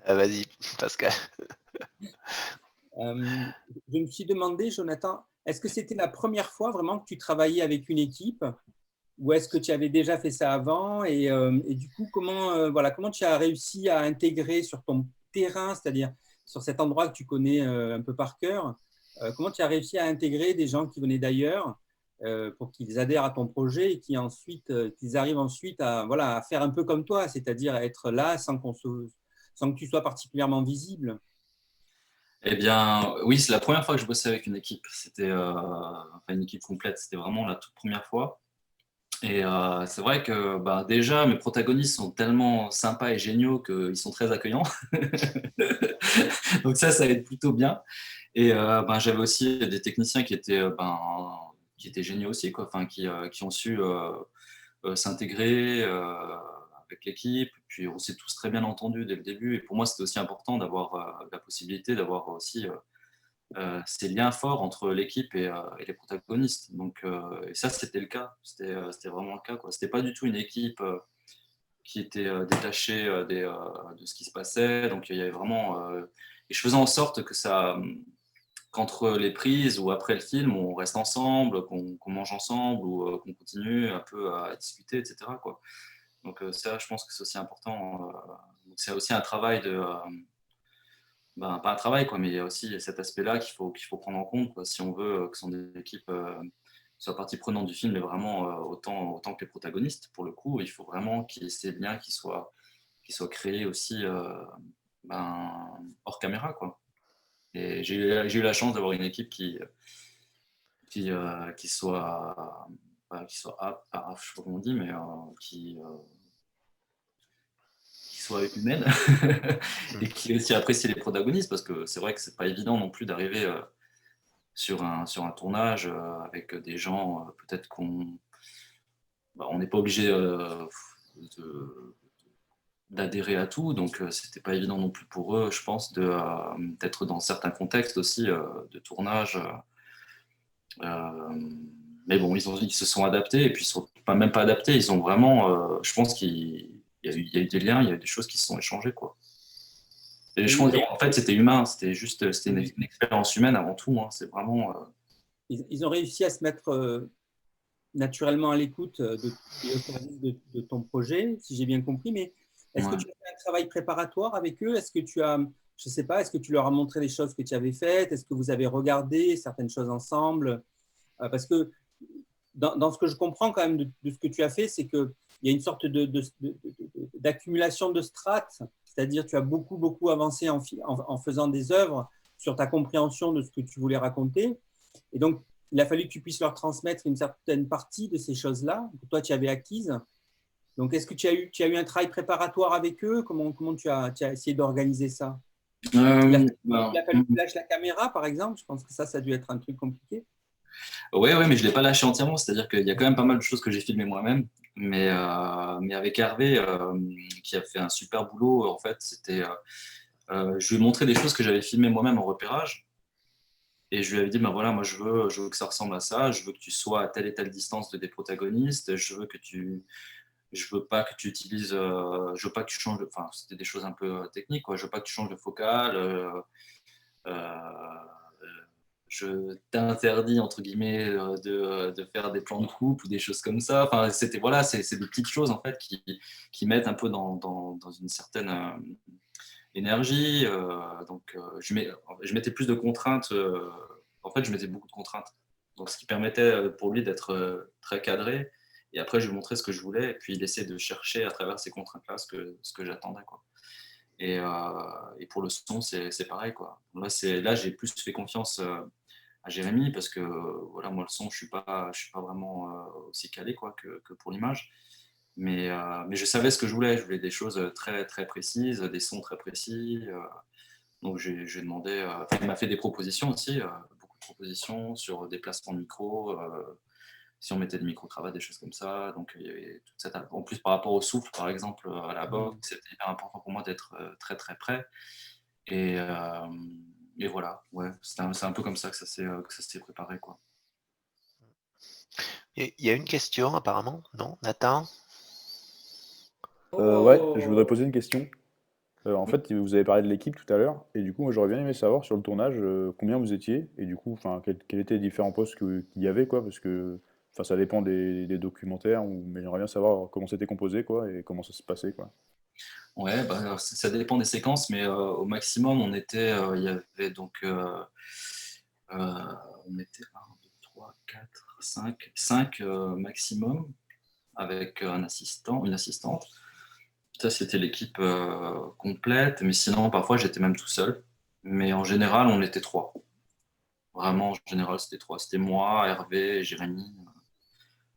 Ah, vas-y, Pascal. Je me suis demandé, Jonathan, est-ce que c'était la première fois vraiment que tu travaillais avec une équipe ou est-ce que tu avais déjà fait ça avant et du coup, comment tu as réussi à intégrer sur ton terrain, c'est-à-dire sur cet endroit que tu connais un peu par cœur, comment tu as réussi à intégrer des gens qui venaient d'ailleurs pour qu'ils adhèrent à ton projet et qu'ils arrivent ensuite à faire un peu comme toi, c'est-à-dire à être là sans que tu sois particulièrement visible? Eh bien, oui, c'est la première fois que je bossais avec une équipe. C'était une équipe complète. C'était vraiment la toute première fois. Et c'est vrai que déjà, mes protagonistes sont tellement sympas et géniaux qu'ils sont très accueillants. Donc ça aide plutôt bien. Et j'avais aussi des techniciens qui étaient géniaux aussi, quoi. Enfin, qui ont su s'intégrer avec l'équipe. Puis on s'est tous très bien entendus dès le début. Et pour moi, c'était aussi important d'avoir la possibilité d'avoir aussi ces liens forts entre l'équipe et les protagonistes. Donc, et ça, c'était le cas. C'était vraiment le cas, quoi. C'était pas du tout une équipe qui était détachée de ce qui se passait. Donc, il y avait vraiment... et je faisais en sorte que qu'entre les prises ou après le film, on reste ensemble, qu'on mange ensemble ou qu'on continue un peu à discuter, etc., quoi. Donc ça, je pense que c'est aussi important. C'est aussi un travail pas un travail, quoi, mais il y a aussi cet aspect-là qu'il faut prendre en compte, quoi, si on veut que son équipe soit partie prenante du film, mais vraiment autant que les protagonistes. Pour le coup, il faut vraiment qu'il y ait ces liens qui soient créés aussi hors caméra, quoi. Et j'ai eu la chance d'avoir une équipe qui soit je sais pas comment on dit, mais qui soit humaine et qui aussi apprécie les protagonistes, parce que c'est vrai que c'est pas évident non plus d'arriver sur un tournage avec des gens peut-être qu'on n'est pas obligé d'adhérer à tout, donc c'était pas évident non plus pour eux, je pense, d'être dans certains contextes aussi de tournage Mais bon, ils se sont adaptés, et puis ils sont même pas adaptés, ils ont vraiment, je pense qu'il y a eu des liens, il y a eu des choses qui se sont échangées, quoi. Et je pense en fait, c'était humain, c'était une expérience humaine avant tout, hein. C'est vraiment. Ils ont réussi à se mettre naturellement à l'écoute et au service de ton projet, si j'ai bien compris. Mais est-ce que tu as fait un travail préparatoire avec eux? Est-ce que tu as, je sais pas, est-ce que tu leur as montré les choses que tu avais faites? Est-ce que vous avez regardé certaines choses ensemble? Parce que dans ce que je comprends quand même de ce que tu as fait, c'est qu'il y a une sorte d'accumulation de strates, c'est-à-dire tu as beaucoup avancé en faisant des œuvres sur ta compréhension de ce que tu voulais raconter. Et donc, il a fallu que tu puisses leur transmettre une certaine partie de ces choses-là que toi, tu avais acquises. Donc, est-ce que tu as eu un travail préparatoire avec eux? Comment tu as essayé d'organiser ça? Il a fallu que tu lâches la caméra, par exemple. Je pense que ça a dû être un truc compliqué. Ouais, mais je ne l'ai pas lâché entièrement. C'est-à-dire qu'il y a quand même pas mal de choses que j'ai filmées moi-même. Mais avec Hervé, qui a fait un super boulot, en fait, je lui ai montré des choses que j'avais filmées moi-même en repérage. Et je lui avais dit, ben voilà, moi je veux que ça ressemble à ça, je veux que tu sois à telle et telle distance des protagonistes, je veux pas que tu utilises, je veux pas que tu changes, enfin c'était des choses un peu techniques, quoi. Je veux pas que tu changes de focale, je t'interdis entre guillemets de faire des plans de coupe ou des choses comme ça. Enfin c'était voilà, c'est des petites choses en fait qui mettent un peu dans une certaine énergie. Donc je mettais plus de contraintes. En fait, je mettais beaucoup de contraintes. Donc ce qui permettait pour lui d'être très cadré. Et après, je lui montrais ce que je voulais, et puis il essayait de chercher à travers ces contraintes-là ce que j'attendais, quoi. Et pour le son, c'est pareil, quoi. Là, j'ai plus fait confiance à Jérémy parce que voilà, moi le son, je suis pas vraiment aussi calé, quoi, que pour l'image. Mais je savais ce que je voulais. Je voulais des choses très très précises, des sons très précis. Donc j'ai demandé. Il m'a fait des propositions aussi, beaucoup de propositions sur des placements de micro. Si on mettait des micro-cravates, des choses comme ça. Donc, il y avait toute cette... En plus, par rapport au souffle, par exemple, à la boxe, c'était hyper important pour moi d'être très, très près. Et voilà, ouais, c'est un peu comme ça que ça s'est préparé, quoi. Il y a une question, apparemment, non, Nathan? Ouais, je voudrais poser une question. En fait, vous avez parlé de l'équipe tout à l'heure, et du coup, moi, j'aurais bien aimé savoir sur le tournage combien vous étiez, et du coup, enfin, quels étaient les différents postes qu'il y avait, quoi, parce que, enfin, ça dépend des documentaires, mais j'aimerais bien savoir comment c'était composé, quoi, et comment ça se passait, quoi. Ouais, bah, ça dépend des séquences, mais au maximum, il y avait donc, on était 1, 2, 3, 4, 5 maximum, avec un assistant, une assistante. Ça, c'était l'équipe complète, mais sinon, parfois, j'étais même tout seul. Mais en général, on était 3. Vraiment, en général, c'était 3. C'était moi, Hervé, Jérémy,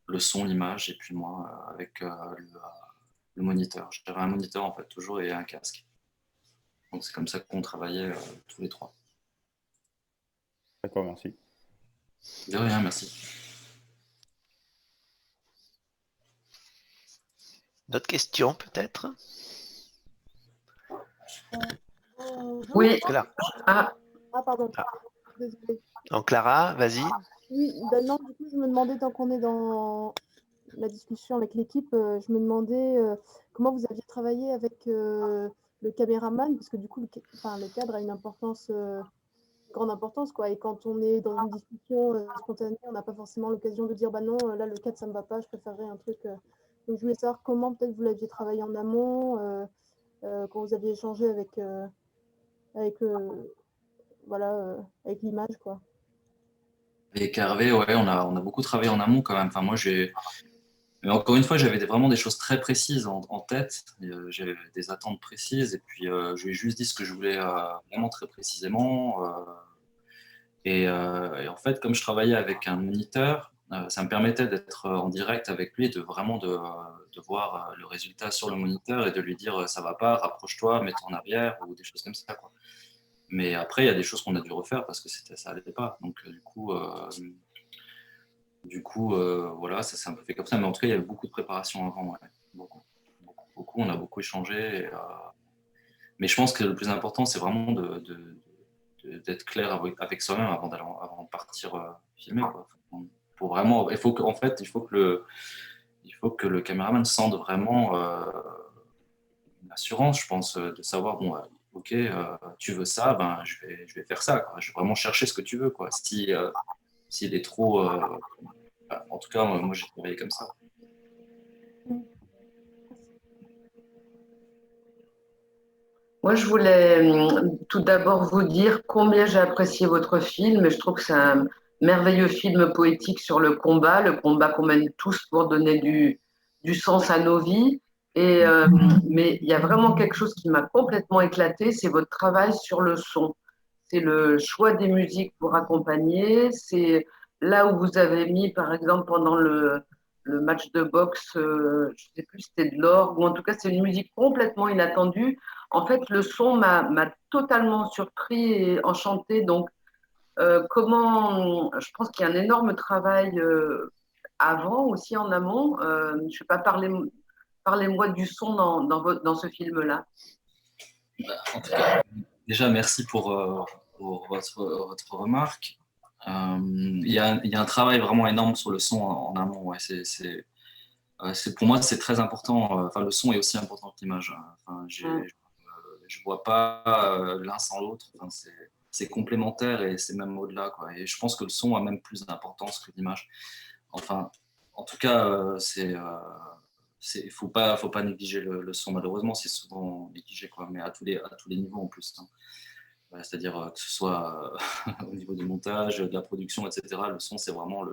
le son, l'image, et puis moi avec le moniteur. J'avais un moniteur, en fait, toujours, et un casque. Donc, c'est comme ça qu'on travaillait tous les 3. D'accord, merci. De rien, merci. D'autres questions, peut-être? Oui. Ah, pardon. Ah. Désolée. Donc, Clara, vas-y. Oui, non, du coup, je me demandais, tant qu'on est dans la discussion avec l'équipe, je me demandais comment vous aviez travaillé avec le caméraman, parce que du coup, le cadre a une importance, grande importance, quoi. Et quand on est dans une discussion spontanée, on n'a pas forcément l'occasion de dire, bah non, là, le cadre, ça me va pas, je préférerais un truc. Donc, je voulais savoir comment peut-être vous l'aviez travaillé en amont, quand vous aviez échangé avec avec l'image, quoi. Avec Hervé, ouais, on a beaucoup travaillé en amont quand même. Enfin, moi, mais encore une fois, j'avais vraiment des choses très précises en tête. J'avais des attentes précises, et puis je lui ai juste dit ce que je voulais vraiment très précisément. Et en fait, comme je travaillais avec un moniteur, ça me permettait d'être en direct avec lui et de voir le résultat sur le moniteur et de lui dire ça va pas, rapproche-toi, mets-toi en arrière ou des choses comme ça, quoi. Mais après, il y a des choses qu'on a dû refaire parce que ça allait pas. Donc voilà, ça s'est un peu fait comme ça. Mais en tout cas, il y avait beaucoup de préparation avant. Ouais. Beaucoup. On a beaucoup échangé. Mais je pense que le plus important, c'est vraiment d'être clair avec soi-même avant de partir filmer, quoi. pour vraiment, en fait, il faut que le caméraman sente vraiment une assurance, je pense, de savoir, bon, ok, tu veux ça, ben, je vais faire ça, quoi. Je vais vraiment chercher ce que tu veux, quoi. S'il est trop... en tout cas, moi, j'ai travaillé comme ça. Moi, je voulais tout d'abord vous dire combien j'ai apprécié votre film. Et je trouve que c'est un merveilleux film poétique sur le combat qu'on mène tous pour donner du sens à nos vies. Mais il y a vraiment quelque chose qui m'a complètement éclaté, c'est votre travail sur le son. C'est le choix des musiques pour accompagner. C'est là où vous avez mis, par exemple, pendant le match de boxe, je ne sais plus, c'était de l'orgue, ou en tout cas, c'est une musique complètement inattendue. En fait, le son m'a totalement surpris et enchanté. Donc, je pense qu'il y a un énorme travail avant, aussi en amont. Je ne sais pas, parlez-moi du son dans ce film-là. En tout cas, déjà, merci pour votre remarque. Il y a un travail vraiment énorme sur le son en amont. Ouais. Pour moi, c'est très important. Enfin, le son est aussi important que l'image. Enfin, je vois pas l'un sans l'autre. Enfin, c'est complémentaire et c'est même au-delà, quoi. Et je pense que le son a même plus d'importance que l'image. Enfin, en tout cas, faut pas négliger le son. Malheureusement, c'est souvent négligé, quoi. Mais à tous les niveaux en plus. Hein. C'est-à-dire que ce soit au niveau du montage, de la production, etc. Le son, c'est vraiment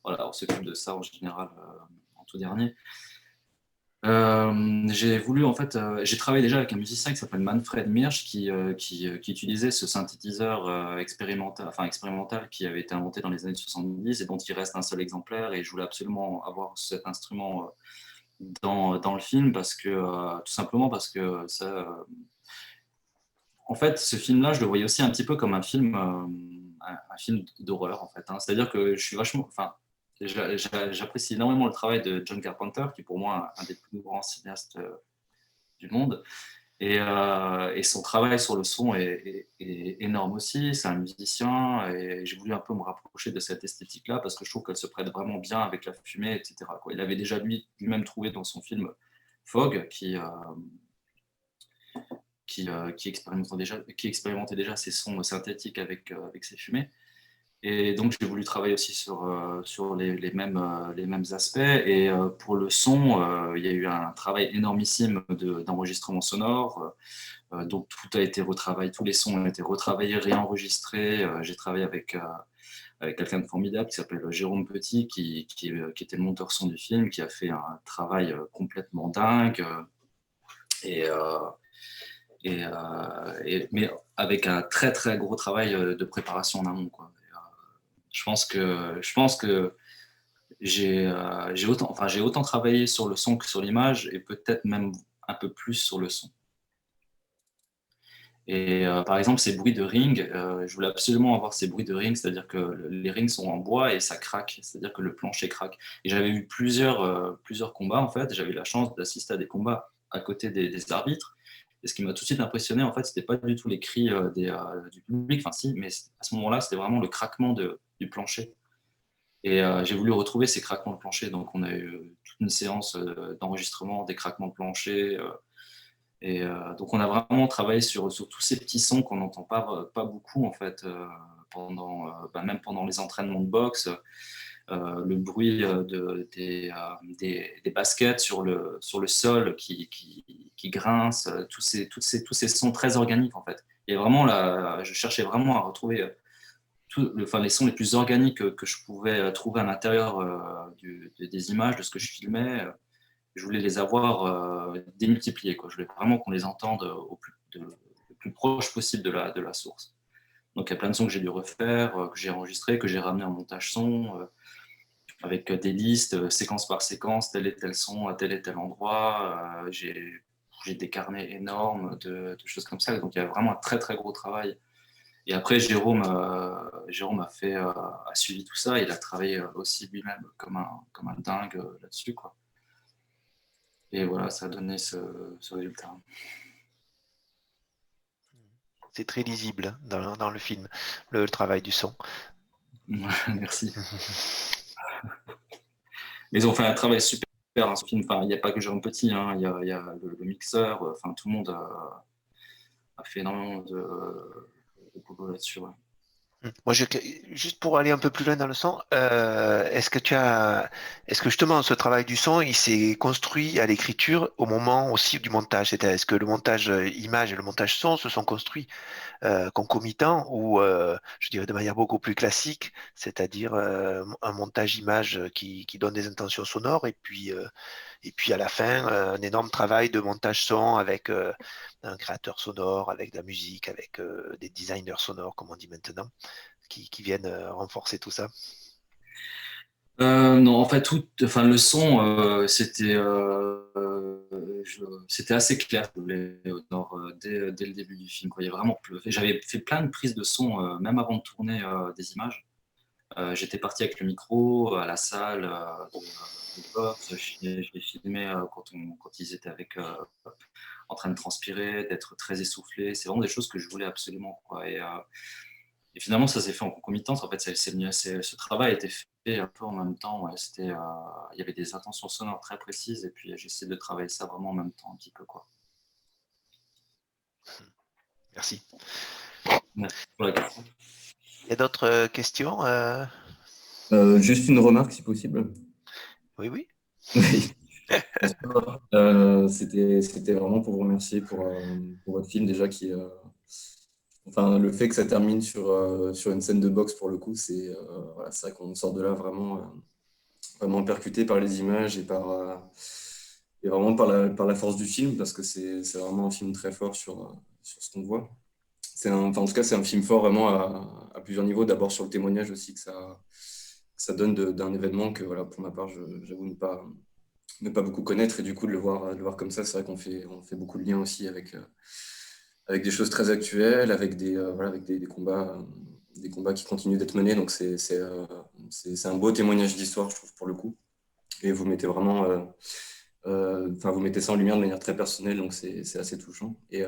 voilà, on s'occupe de ça en général en tout dernier. J'ai travaillé déjà avec un musicien qui s'appelle Manfred Mirsch qui utilisait ce synthétiseur expérimental qui avait été inventé dans les années 70 et dont il reste un seul exemplaire, et je voulais absolument avoir cet instrument dans le film tout simplement parce que ça, en fait, ce film-là, je le voyais aussi un petit peu comme un film d'horreur, en fait. Hein. C'est-à-dire que j'apprécie énormément le travail de John Carpenter, qui est pour moi un des plus grands cinéastes du monde. Et son travail sur le son est énorme aussi. C'est un musicien et j'ai voulu un peu me rapprocher de cette esthétique-là parce que je trouve qu'elle se prête vraiment bien avec la fumée, etc. Quoi. Il avait déjà lui-même trouvé dans son film Fog, qui expérimentait déjà ces sons synthétiques avec ces fumées. Et donc, j'ai voulu travailler aussi sur les mêmes aspects. Et pour le son, il y a eu un travail énormissime d'enregistrement sonore. Donc, tout a été retravaillé, tous les sons ont été retravaillés, réenregistrés. J'ai travaillé avec quelqu'un de formidable qui s'appelle Jérôme Petit, qui était le monteur son du film, qui a fait un travail complètement dingue. Mais avec un très très gros travail de préparation en amont, quoi. Je pense que j'ai autant travaillé sur le son que sur l'image, et peut-être même un peu plus sur le son. Et par exemple, ces bruits de ring, je voulais absolument avoir ces bruits de ring, c'est-à-dire que les rings sont en bois et ça craque, c'est-à-dire que le plancher craque. Et j'avais eu plusieurs combats, en fait. J'avais eu la chance d'assister à des combats à côté des arbitres. Et ce qui m'a tout de suite impressionné, en fait, c'était pas du tout les cris du public, enfin si, mais à ce moment-là, c'était vraiment le craquement du plancher. Et j'ai voulu retrouver ces craquements de plancher. Donc, on a eu toute une séance d'enregistrement des craquements de plancher. Donc, on a vraiment travaillé sur tous ces petits sons qu'on n'entend pas beaucoup, en fait, même pendant les entraînements de boxe. Le bruit des baskets sur le sol qui grincent, tous ces sons très organiques, en fait. Et vraiment, je cherchais vraiment à retrouver les sons les plus organiques que je pouvais trouver à l'intérieur des images, de ce que je filmais. Je voulais les avoir démultipliés, quoi. Je voulais vraiment qu'on les entende le plus proche possible de la source. Donc il y a plein de sons que j'ai dû refaire, que j'ai enregistrés, que j'ai ramenés en montage son, avec des listes, séquence par séquence, tel et tel son à tel et tel endroit. J'ai des carnets énormes de choses comme ça. Donc il y a vraiment un très très gros travail. Et après, Jérôme a suivi tout ça. Il a travaillé aussi lui-même comme un dingue là-dessus, quoi. Et voilà, ça a donné ce résultat. C'est très lisible dans le film, le travail du son. Merci. Mais ils ont fait un travail super, hein, ce film. Enfin, il n'y a pas que Jérôme Petit, hein. Il y a le mixeur. Enfin, tout le monde a fait énormément de boulot là-dessus. Ouais. Moi, juste pour aller un peu plus loin dans le son, est-ce que justement ce travail du son, il s'est construit à l'écriture au moment aussi du montage? C'est-à-dire, est-ce que le montage image et le montage son se sont construits concomitants ou, je dirais de manière beaucoup plus classique, c'est-à-dire un montage image qui donne des intentions sonores et puis à la fin, un énorme travail de montage son avec un créateur sonore, avec de la musique, avec des designers sonores, comme on dit maintenant, qui viennent renforcer tout ça. Non, en fait, le son, c'était assez clair dès le début du film, quoi. Il y a vraiment, j'avais fait plein de prises de son, même avant de tourner des images. J'étais parti avec le micro à la salle de boxe. Je les filmais quand ils étaient en train de transpirer, d'être très essoufflés. C'est vraiment des choses que je voulais absolument, quoi. Et finalement, ça s'est fait en concomitance. En fait, ce travail a été fait un peu en même temps. Ouais. Il y avait des intentions sonores très précises et puis j'ai essayé de travailler ça vraiment en même temps un petit peu, quoi. Merci. Merci pour la question. Il y a d'autres questions Juste une remarque, si possible. Oui, oui. C'était vraiment pour vous remercier pour votre film déjà enfin, le fait que ça termine sur une scène de boxe, pour le coup, c'est vrai qu'on sort de là vraiment percuté par les images et vraiment par la force du film, parce que c'est vraiment un film très fort sur ce qu'on voit. En tout cas, c'est un film fort vraiment à plusieurs niveaux. D'abord sur le témoignage aussi que ça donne d'un événement que, voilà, pour ma part, j'avoue ne pas beaucoup connaître, et du coup de le voir comme ça, c'est vrai qu'on fait beaucoup de liens aussi avec des choses très actuelles, avec des combats qui continuent d'être menés. Donc c'est un beau témoignage d'histoire, je trouve, pour le coup. Et vous mettez vraiment, vous mettez ça en lumière de manière très personnelle, donc c'est assez touchant. Et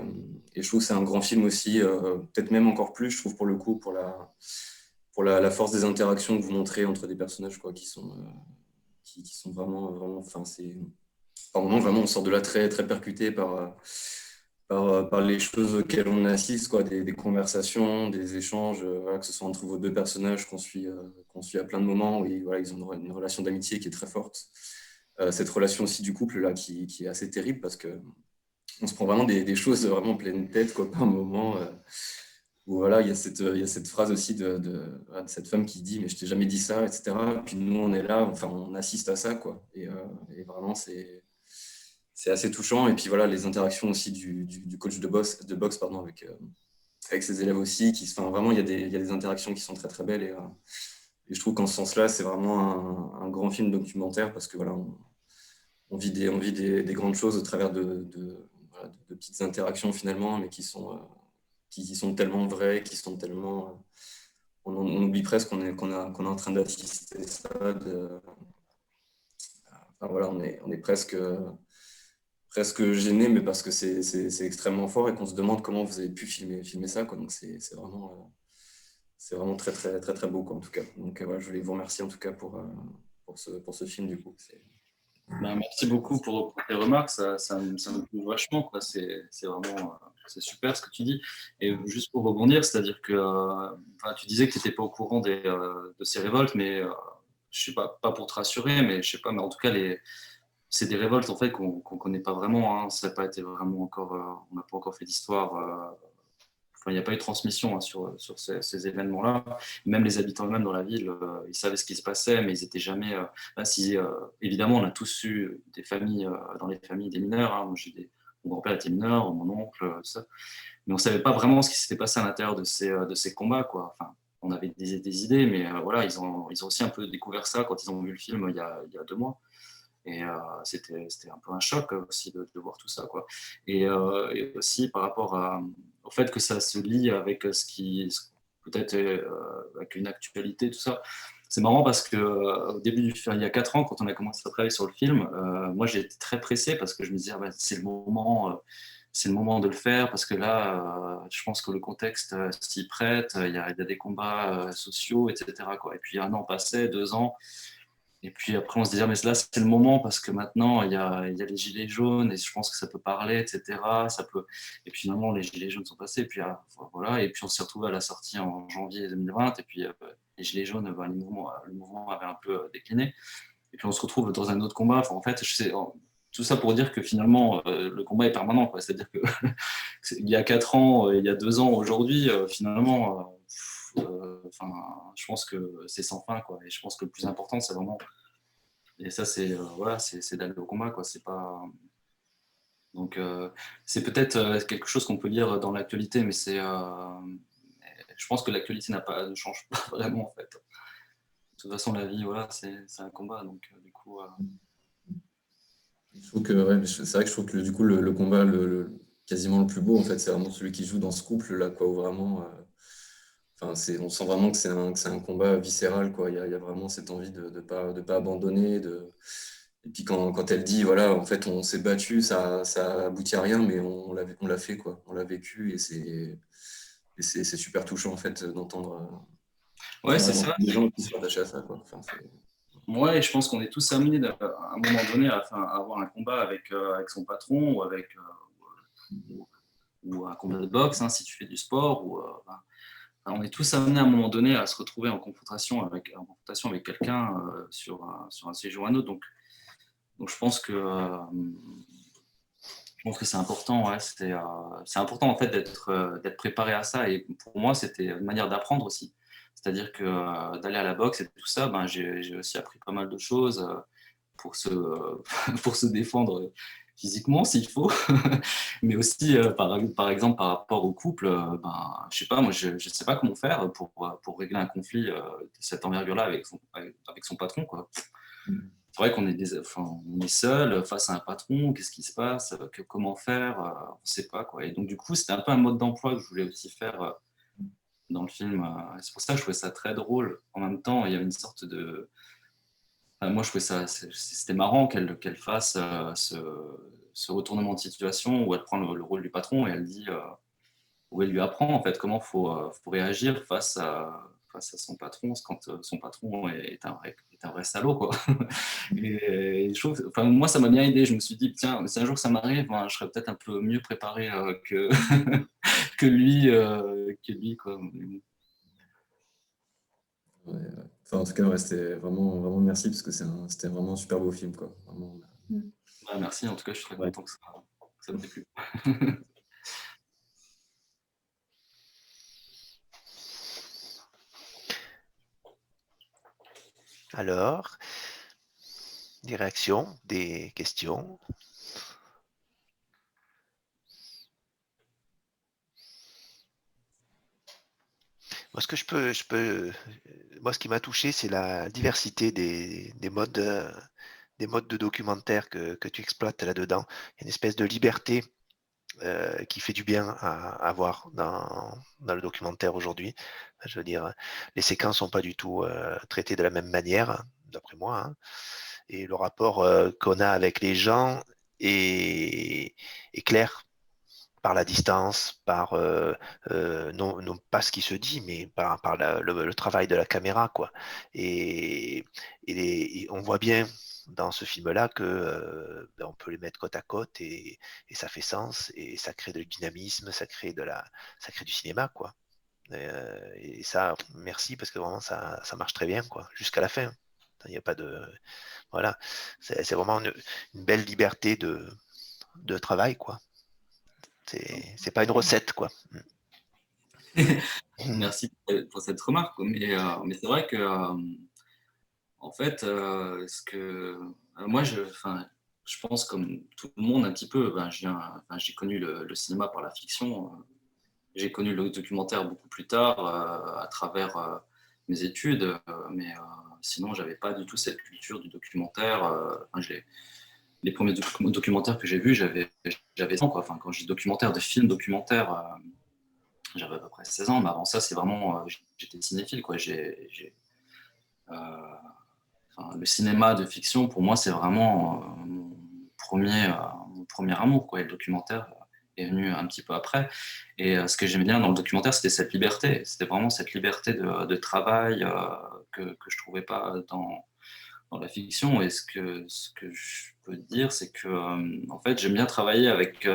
je trouve que c'est un grand film aussi, peut-être même encore plus, je trouve, pour le coup, pour la force des interactions que vous montrez entre des personnages, quoi, qui sont vraiment, enfin, par moments, vraiment, on sort de là très, très percuté par les choses auxquelles on assiste, quoi, des conversations, des échanges, que ce soit entre vos deux personnages qu'on suit à plein de moments, où ils ont une relation d'amitié qui est très forte. Cette relation aussi du couple là qui est assez terrible, parce que on se prend vraiment des choses vraiment pleine tête, quoi, par moment, où voilà, il y a cette phrase aussi de cette femme qui dit mais je t'ai jamais dit ça, etc. Puis nous on est là, enfin on assiste à ça, quoi, et vraiment c'est assez touchant. Et puis voilà, les interactions aussi du coach de boxe pardon, avec ses élèves aussi, vraiment il y a des interactions qui sont très très belles, et je trouve qu'en ce sens-là c'est vraiment un grand film documentaire, parce que voilà, on vit des grandes choses au travers de petites interactions finalement, mais qui sont tellement vraies, qui sont tellement... on oublie presque qu'on est en train d'assister ça. Enfin, voilà, on est presque gêné, mais parce que c'est extrêmement fort et qu'on se demande comment vous avez pu filmer ça, quoi. Donc c'est vraiment très, très, très, très beau, quoi, en tout cas. Donc voilà, je voulais vous remercier en tout cas pour ce film, du coup. Merci beaucoup pour tes remarques, ça me touche vachement, quoi. C'est vraiment c'est super ce que tu dis. Et juste pour rebondir, c'est-à-dire que tu disais que tu n'étais pas au courant de ces révoltes, mais je sais pas pour te rassurer, mais je sais pas, mais en tout cas c'est des révoltes en fait qu'on connaît pas vraiment, hein. Ça n'a pas été vraiment encore, on n'a pas encore fait d'histoire. Il n'y a pas eu de transmission, hein, sur ces événements-là. Même les habitants eux-mêmes dans la ville, ils savaient ce qui se passait, mais ils n'étaient jamais... évidemment, on a tous eu des familles, dans les familles des mineurs, hein. Mon grand-père était mineur, mon oncle, tout ça. Mais on ne savait pas vraiment ce qui s'était passé à l'intérieur de ces combats, quoi. Enfin, on avait des idées, mais voilà, ils ont aussi un peu découvert ça quand ils ont vu le film il y a 2 mois. Et c'était un peu un choc aussi de voir tout ça, quoi. Et aussi par rapport au fait que ça se lie avec ce qui peut-être avec une actualité, tout ça. C'est marrant parce que au début du film, il y a 4 ans, quand on a commencé à travailler sur le film, moi j'ai été très pressé parce que je me disais c'est le moment, c'est le moment de le faire parce que là, je pense que le contexte s'y prête, il y a des combats sociaux, etc., quoi. Et puis 1 an passait, 2 ans, et puis après on se disait, mais là c'est le moment parce que maintenant il y a les gilets jaunes et je pense que ça peut parler, etc. Ça peut... Et puis finalement les gilets jaunes sont passés, et puis voilà, et puis on s'est retrouvé à la sortie en janvier 2020, et puis les gilets jaunes, le mouvement avait un peu décliné, et puis on se retrouve dans un autre combat. Enfin, en fait, tout ça pour dire que finalement le combat est permanent, quoi. C'est-à-dire que il y a 4 ans, il y a 2 ans, aujourd'hui, finalement. Je pense que c'est sans fin, quoi. Et je pense que le plus important, c'est vraiment, et ça, c'est voilà, c'est d'aller au combat, quoi. C'est pas, donc c'est peut-être quelque chose qu'on peut lire dans l'actualité, mais je pense que l'actualité ne change pas vraiment, en fait. De toute façon, la vie, voilà, c'est un combat, donc du coup. Je trouve que ouais, c'est vrai que je trouve que du coup le combat quasiment le plus beau, en fait, c'est vraiment celui qui joue dans ce couple là, quoi, où vraiment. Enfin, on sent vraiment que c'est un combat viscéral, quoi. Il y a vraiment cette envie de de pas abandonner. Et puis quand elle dit, voilà, en fait, on s'est battu, ça aboutit à rien, mais on l'a fait, quoi. On l'a vécu, et c'est super touchant, en fait, d'entendre Ouais, c'est ça. des gens qui sont attachés à ça, quoi. Enfin, Ouais, je pense qu'on est tous amenés à un moment donné à avoir un combat avec son patron, ou un combat de boxe, hein, si tu fais du sport, on est tous amenés à un moment donné à se retrouver en confrontation avec quelqu'un sur un sujet ou un autre. Donc je pense que c'est important. Ouais, c'est important, en fait, d'être préparé à ça. Et pour moi, c'était une manière d'apprendre aussi. C'est-à-dire que d'aller à la boxe et tout ça, j'ai aussi appris pas mal de choses pour se défendre physiquement s'il faut, mais aussi par exemple par rapport au couple, je sais pas, moi je sais pas comment faire pour régler un conflit de cette envergure-là avec son patron, quoi. C'est vrai qu'on est on est seul face à un patron, qu'est-ce qui se passe, comment faire, on sait pas, quoi. Et donc du coup c'était un peu un mode d'emploi que je voulais aussi faire dans le film. C'est pour ça que je trouvais ça très drôle. En même temps, il y avait une sorte de... moi, je trouvais ça... C'était marrant qu'elle fasse ce retournement de situation où elle prend le rôle du patron et elle dit... où elle lui apprend, en fait, comment faut réagir face à son patron quand son patron est un vrai salaud, quoi. Et je trouve, moi, ça m'a bien aidé. Je me suis dit, tiens, si un jour ça m'arrive, je serais peut-être un peu mieux préparé que, que lui, quoi. ouais. Enfin, en tout cas, ouais, c'était vraiment, vraiment merci, parce que c'était vraiment un super beau film, quoi. Vraiment. Merci, en tout cas, je suis très content que ça me plaît plus. Alors, des réactions, des questions? Moi, moi, ce qui m'a touché, c'est la diversité des modes de documentaire que tu exploites là-dedans. Il y a une espèce de liberté qui fait du bien à voir dans le documentaire aujourd'hui. Je veux dire, les séquences sont pas du tout traitées de la même manière, d'après moi, hein. Et le rapport qu'on a avec les gens est clair, par la distance, par non pas ce qui se dit, mais par le travail de la caméra, quoi. Et on voit bien dans ce film-là que on peut les mettre côte à côte, et ça fait sens, et ça crée du dynamisme, ça crée du cinéma, quoi. Et ça, merci, parce que vraiment ça marche très bien, quoi, jusqu'à la fin. Il n'y a pas de... Voilà, c'est vraiment une belle liberté de travail, quoi. C'est pas une recette, quoi. Merci pour cette remarque, mais c'est vrai que, en fait, moi, je pense comme tout le monde un petit peu, j'ai connu le cinéma par la fiction, j'ai connu le documentaire beaucoup plus tard à travers mes études, mais sinon, j'avais pas du tout cette culture du documentaire. Les premiers documentaires que j'ai vus, j'avais 16 ans, quoi. Enfin, quand je dis documentaire, de films documentaires, j'avais à peu près 16 ans, mais avant ça, c'est vraiment, j'étais cinéphile, quoi. Le cinéma de fiction, pour moi, c'est vraiment mon premier amour, quoi. Et le documentaire est venu un petit peu après. Et ce que j'aimais bien dans le documentaire, c'était cette liberté. C'était vraiment cette liberté de travail que je ne trouvais pas dans la fiction. Et ce que je peux dire, c'est que en fait, j'aime bien travailler avec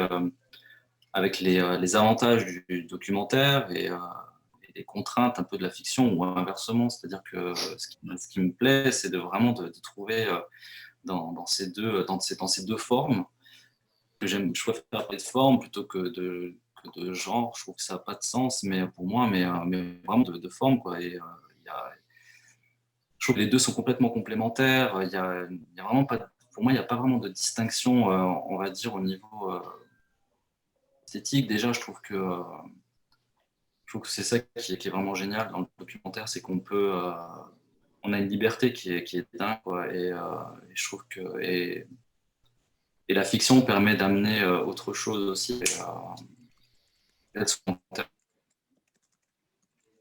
les avantages du documentaire et les contraintes un peu de la fiction, ou inversement. C'est-à-dire que ce qui me plaît, c'est vraiment de trouver dans ces deux formes. Je préfère parler de forme plutôt que de genre. Je trouve que ça n'a pas de sens, mais pour moi, mais vraiment de forme, quoi. Et je trouve que les deux sont complètement complémentaires. Il y a vraiment pas, pour moi, il n'y a pas vraiment de distinction, on va dire, au niveau esthétique. Déjà, je trouve que c'est ça qui est vraiment génial dans le documentaire, c'est qu'on peut, on a une liberté qui est dingue, quoi. Et je trouve que et la fiction permet d'amener autre chose aussi.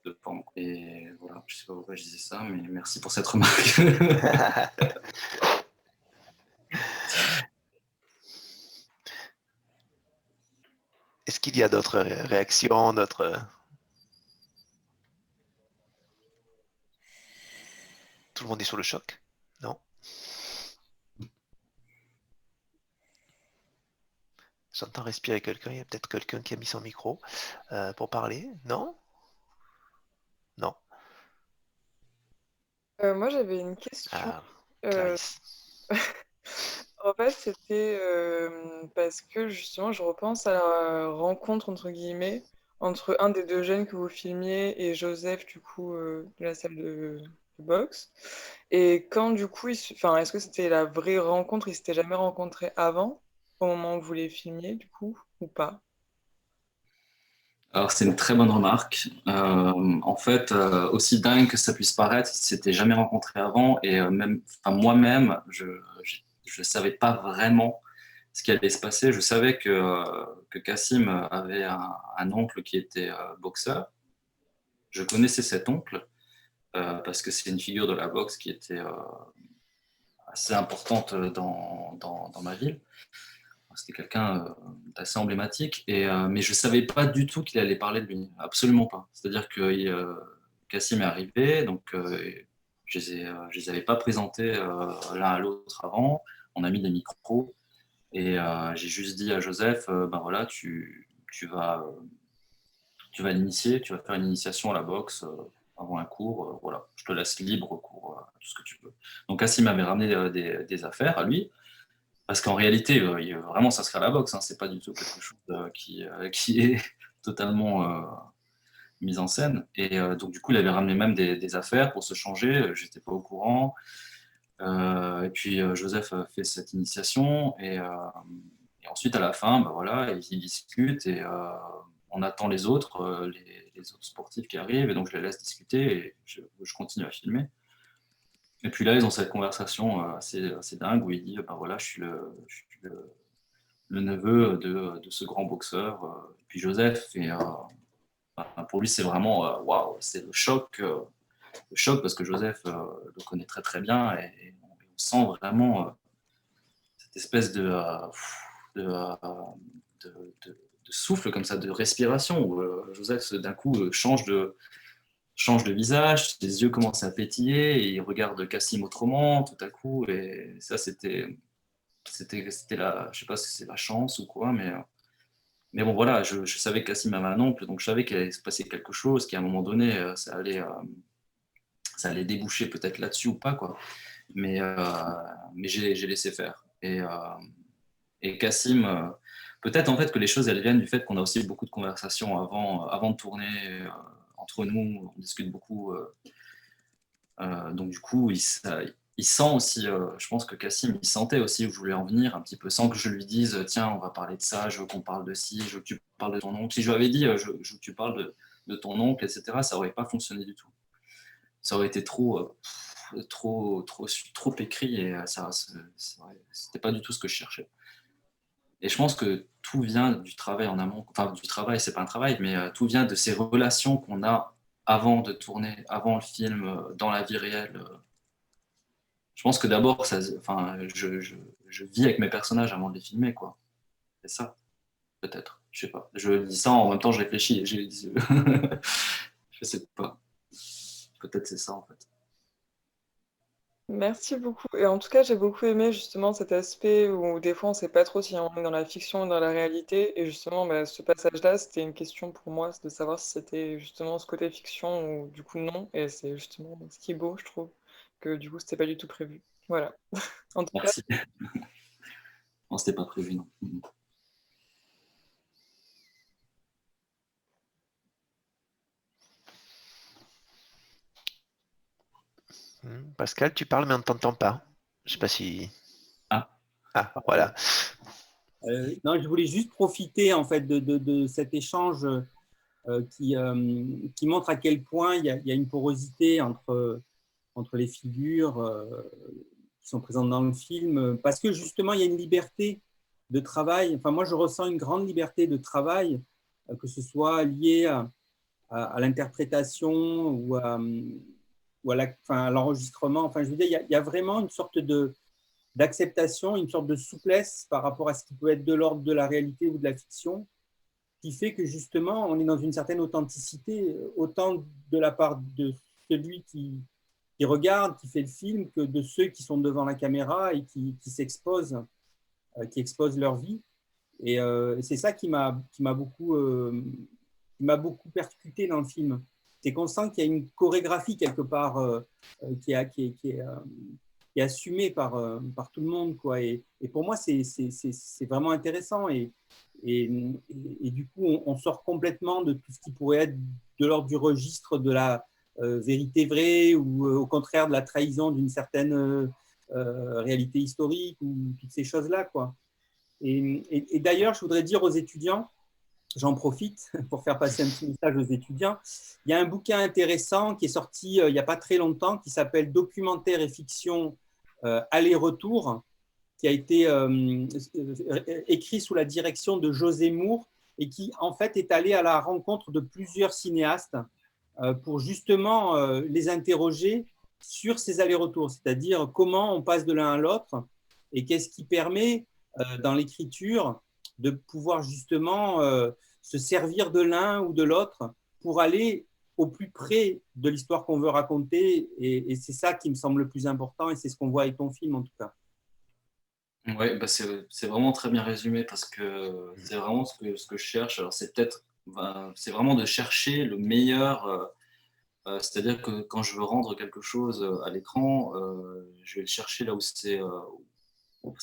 De forme. Et voilà, je ne sais pas pourquoi je disais ça, mais merci pour cette remarque. Est-ce qu'il y a d'autres réactions, Tout le monde est sous le choc? Non? J'entends respirer quelqu'un. Il y a peut-être quelqu'un qui a mis son micro pour parler. Non? Non. Moi, j'avais une question. Ah, Clarisse. En fait, c'était parce que justement, je repense à la rencontre, entre guillemets, entre un des deux jeunes que vous filmiez et Joseph, du coup, de la salle de boxe. Et quand, du coup, enfin, est-ce que c'était la vraie rencontre? Ils s'étaient jamais rencontrés avant, au moment où vous les filmiez, du coup, ou pas? Alors, c'est une très bonne remarque. En fait, aussi dingue que ça puisse paraître, ils ne s'étaient jamais rencontrés avant. Et moi-même, je ne savais pas vraiment ce qui allait se passer. Je savais que Kassim avait un oncle qui était boxeur. Je connaissais cet oncle parce que c'est une figure de la boxe qui était assez importante dans ma ville. C'était quelqu'un d'assez emblématique, mais je ne savais pas du tout qu'il allait parler de lui, absolument pas. C'est-à-dire que Kassim est arrivé, donc je ne les avais pas présentés l'un à l'autre avant, on a mis des micros, et j'ai juste dit à Joseph, ben voilà, tu vas l'initier, tu vas faire une initiation à la boxe avant un cours, voilà, je te laisse libre cours, tout ce que tu veux. Donc Kassim m'avait ramené des affaires à lui, parce qu'en réalité, il veut vraiment s'inscrire à la boxe, hein. C'est pas du tout quelque chose qui est totalement mis en scène. Et donc, du coup, il avait ramené même des affaires pour se changer. J'étais pas au courant. Et puis, Joseph a fait cette initiation. Et ensuite, à la fin, bah, voilà, ils discutent et on attend les autres sportifs qui arrivent. Et donc, je les laisse discuter et je continue à filmer. Et puis là, ils ont cette conversation assez dingue où il dit ben voilà, je suis le neveu de ce grand boxeur. Et puis Joseph, et pour lui, c'est vraiment waouh, c'est le choc parce que Joseph le connaît très très bien et on sent vraiment cette espèce de souffle comme ça, de respiration où Joseph d'un coup change de visage, ses yeux commencent à pétiller et il regarde Kassim autrement tout à coup. Et ça, c'était la, je sais pas si c'est la chance ou quoi, mais bon, voilà, je savais que Kassim avait un oncle, donc je savais qu'il allait se passer quelque chose, qu'à un moment donné, ça allait déboucher peut-être là-dessus ou pas, quoi. Mais j'ai laissé faire. Et Kassim, peut-être en fait que les choses, elles viennent du fait qu'on a aussi beaucoup de conversations avant de tourner. Entre nous, on discute beaucoup. Donc du coup, il sent aussi, je pense que Kassim, il sentait aussi où je voulais en venir un petit peu, sans que je lui dise, tiens, on va parler de ça, je veux qu'on parle de ci, je veux que tu parles de ton oncle. Si je lui avais dit, je veux que tu parles de ton oncle, etc., ça n'aurait pas fonctionné du tout. Ça aurait été trop écrit et c'était pas du tout ce que je cherchais. Et je pense que tout vient du travail en amont. Enfin, du travail, c'est pas un travail, mais tout vient de ces relations qu'on a avant de tourner, avant le film, dans la vie réelle. Je pense que d'abord, je vis avec mes personnages avant de les filmer, quoi. C'est ça, peut-être. Je sais pas. Je dis ça, en même temps, je réfléchis. Et je sais pas. Peut-être c'est ça, en fait. Merci beaucoup. Et en tout cas, j'ai beaucoup aimé justement cet aspect où des fois on ne sait pas trop si on est dans la fiction ou dans la réalité. Et justement, ce passage-là, c'était une question pour moi, c'est de savoir si c'était justement ce côté fiction ou du coup non. Et c'est justement ce qui est beau, je trouve, que du coup, c'était pas du tout prévu. Voilà. En tout cas, Merci. Non, c'était pas prévu, non. Pascal, tu parles mais on ne t'entend pas. Je sais pas si... Ah. Ah, voilà. Non, je voulais juste profiter en fait de cet échange qui montre à quel point il y a une porosité entre les figures qui sont présentes dans le film, parce que justement, il y a une liberté de travail. Enfin, moi, je ressens une grande liberté de travail, que ce soit lié à l'interprétation ou à l'enregistrement. Enfin, je veux dire, il y a vraiment une sorte d'acceptation, une sorte de souplesse par rapport à ce qui peut être de l'ordre de la réalité ou de la fiction, qui fait que justement, on est dans une certaine authenticité, autant de la part de celui qui regarde, qui fait le film, que de ceux qui sont devant la caméra et qui s'exposent, qui exposent leur vie. Et c'est ça qui m'a beaucoup percuté dans le film. C'est qu'on sent qu'il y a une chorégraphie quelque part qui est assumée par tout le monde, quoi. Et pour moi, c'est vraiment intéressant. Et du coup, on sort complètement de tout ce qui pourrait être de l'ordre du registre de la vérité vraie ou au contraire de la trahison d'une certaine réalité historique ou toutes ces choses-là, quoi. Et d'ailleurs, je voudrais dire aux étudiants, j'en profite pour faire passer un petit message aux étudiants, il y a un bouquin intéressant qui est sorti il n'y a pas très longtemps qui s'appelle Documentaire et fiction aller-retour, qui a été écrit sous la direction de José Moore et qui en fait est allé à la rencontre de plusieurs cinéastes pour justement les interroger sur ces allers-retours, c'est-à-dire comment on passe de l'un à l'autre et qu'est-ce qui permet dans l'écriture de pouvoir justement se servir de l'un ou de l'autre pour aller au plus près de l'histoire qu'on veut raconter. Et c'est ça qui me semble le plus important et c'est ce qu'on voit avec ton film en tout cas. Oui, bah c'est vraiment très bien résumé parce que c'est vraiment ce que je cherche. Alors c'est vraiment de chercher le meilleur. C'est-à-dire que quand je veux rendre quelque chose à l'écran, je vais le chercher là où c'est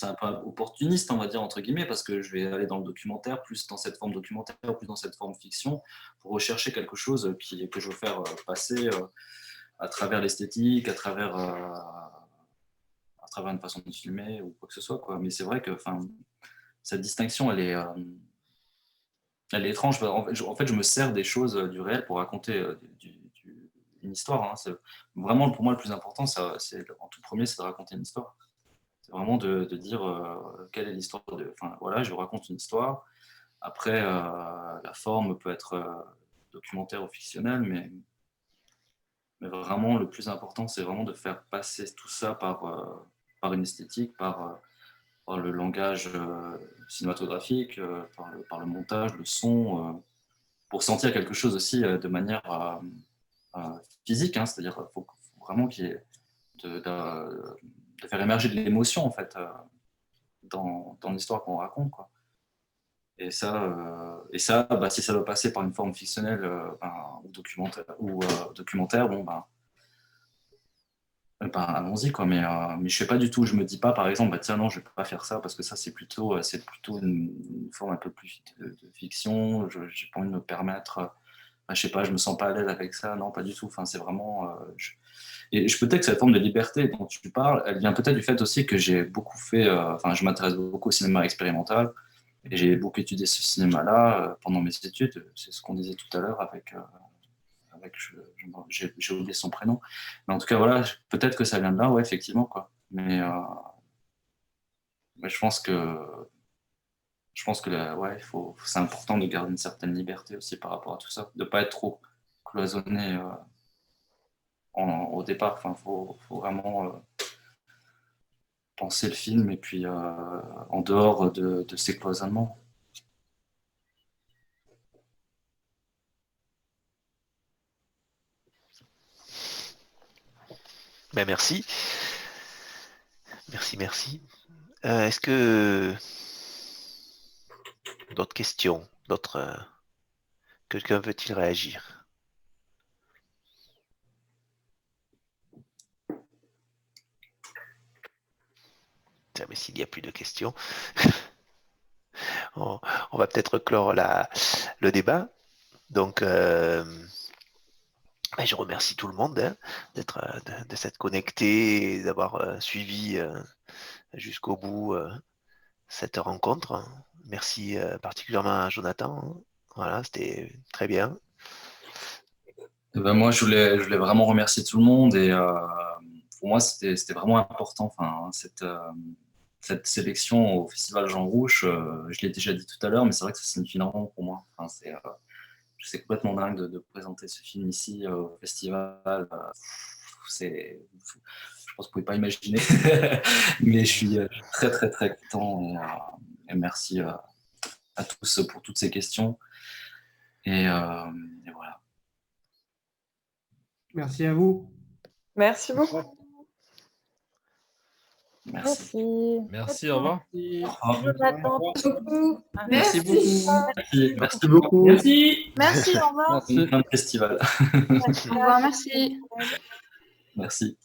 un peu opportuniste, on va dire, entre guillemets, parce que je vais aller dans le documentaire, plus dans cette forme documentaire, plus dans cette forme fiction, pour rechercher quelque chose que je veux faire passer à travers l'esthétique, à travers une façon de filmer ou quoi que ce soit, quoi. Mais c'est vrai que cette distinction, elle est étrange. En fait, je me sers des choses du réel pour raconter une histoire. Hein. Vraiment, pour moi, le plus important, en tout premier, c'est de raconter une histoire. C'est vraiment de dire quelle est l'histoire. Voilà, je raconte une histoire. Après, la forme peut être documentaire ou fictionnelle, mais vraiment, le plus important, c'est vraiment de faire passer tout ça par une esthétique, par le langage cinématographique, par le montage, le son, pour sentir quelque chose aussi de manière physique, hein, c'est-à-dire qu'il faut vraiment qu'il y ait de faire émerger de l'émotion en fait dans l'histoire qu'on raconte, quoi. Et ça si ça doit passer par une forme fictionnelle ou documentaire, bon allons-y, quoi. Mais je fais pas du tout, je me dis pas par exemple tiens non, je vais pas faire ça parce que ça c'est plutôt une forme un peu plus de fiction, j'ai pas envie de me permettre je sais pas, je me sens pas à l'aise avec ça, non pas du tout. C'est vraiment et peut-être que cette forme de liberté dont tu parles, elle vient peut-être du fait aussi que j'ai beaucoup fait je m'intéresse beaucoup au cinéma expérimental et j'ai beaucoup étudié ce cinéma-là pendant mes études. C'est ce qu'on disait tout à l'heure avec j'ai oublié son prénom, mais en tout cas voilà, peut-être que ça vient de là, ouais, effectivement, quoi. Mais je pense que ouais, c'est important de garder une certaine liberté aussi par rapport à tout ça, de pas être trop cloisonné au départ. Faut vraiment penser le film et puis en dehors de ces cloisonnements. Ben, merci. Merci. Est-ce que d'autres questions? Quelqu'un veut-il réagir? Tiens, mais s'il n'y a plus de questions, on va peut-être clore le débat. Donc, je remercie tout le monde de s'être connecté et d'avoir suivi jusqu'au bout cette rencontre. Merci particulièrement à Jonathan. Voilà, c'était très bien. Ben moi, je voulais vraiment remercier tout le monde et pour moi, c'était vraiment important. Enfin, cette sélection au Festival Jean Rouch, je l'ai déjà dit tout à l'heure, mais c'est vrai que ça signifie énormément pour moi. Enfin, c'est complètement dingue de présenter ce film ici au festival. Je pense que vous ne pouvez pas imaginer, mais je suis très très très content et merci à tous pour toutes ces questions. Et voilà. Merci à vous. Merci beaucoup. Merci. Merci, au revoir. Jonathan. Merci beaucoup. Merci beaucoup. Merci, au revoir. Merci. Fin de festival. Au revoir, merci. Merci.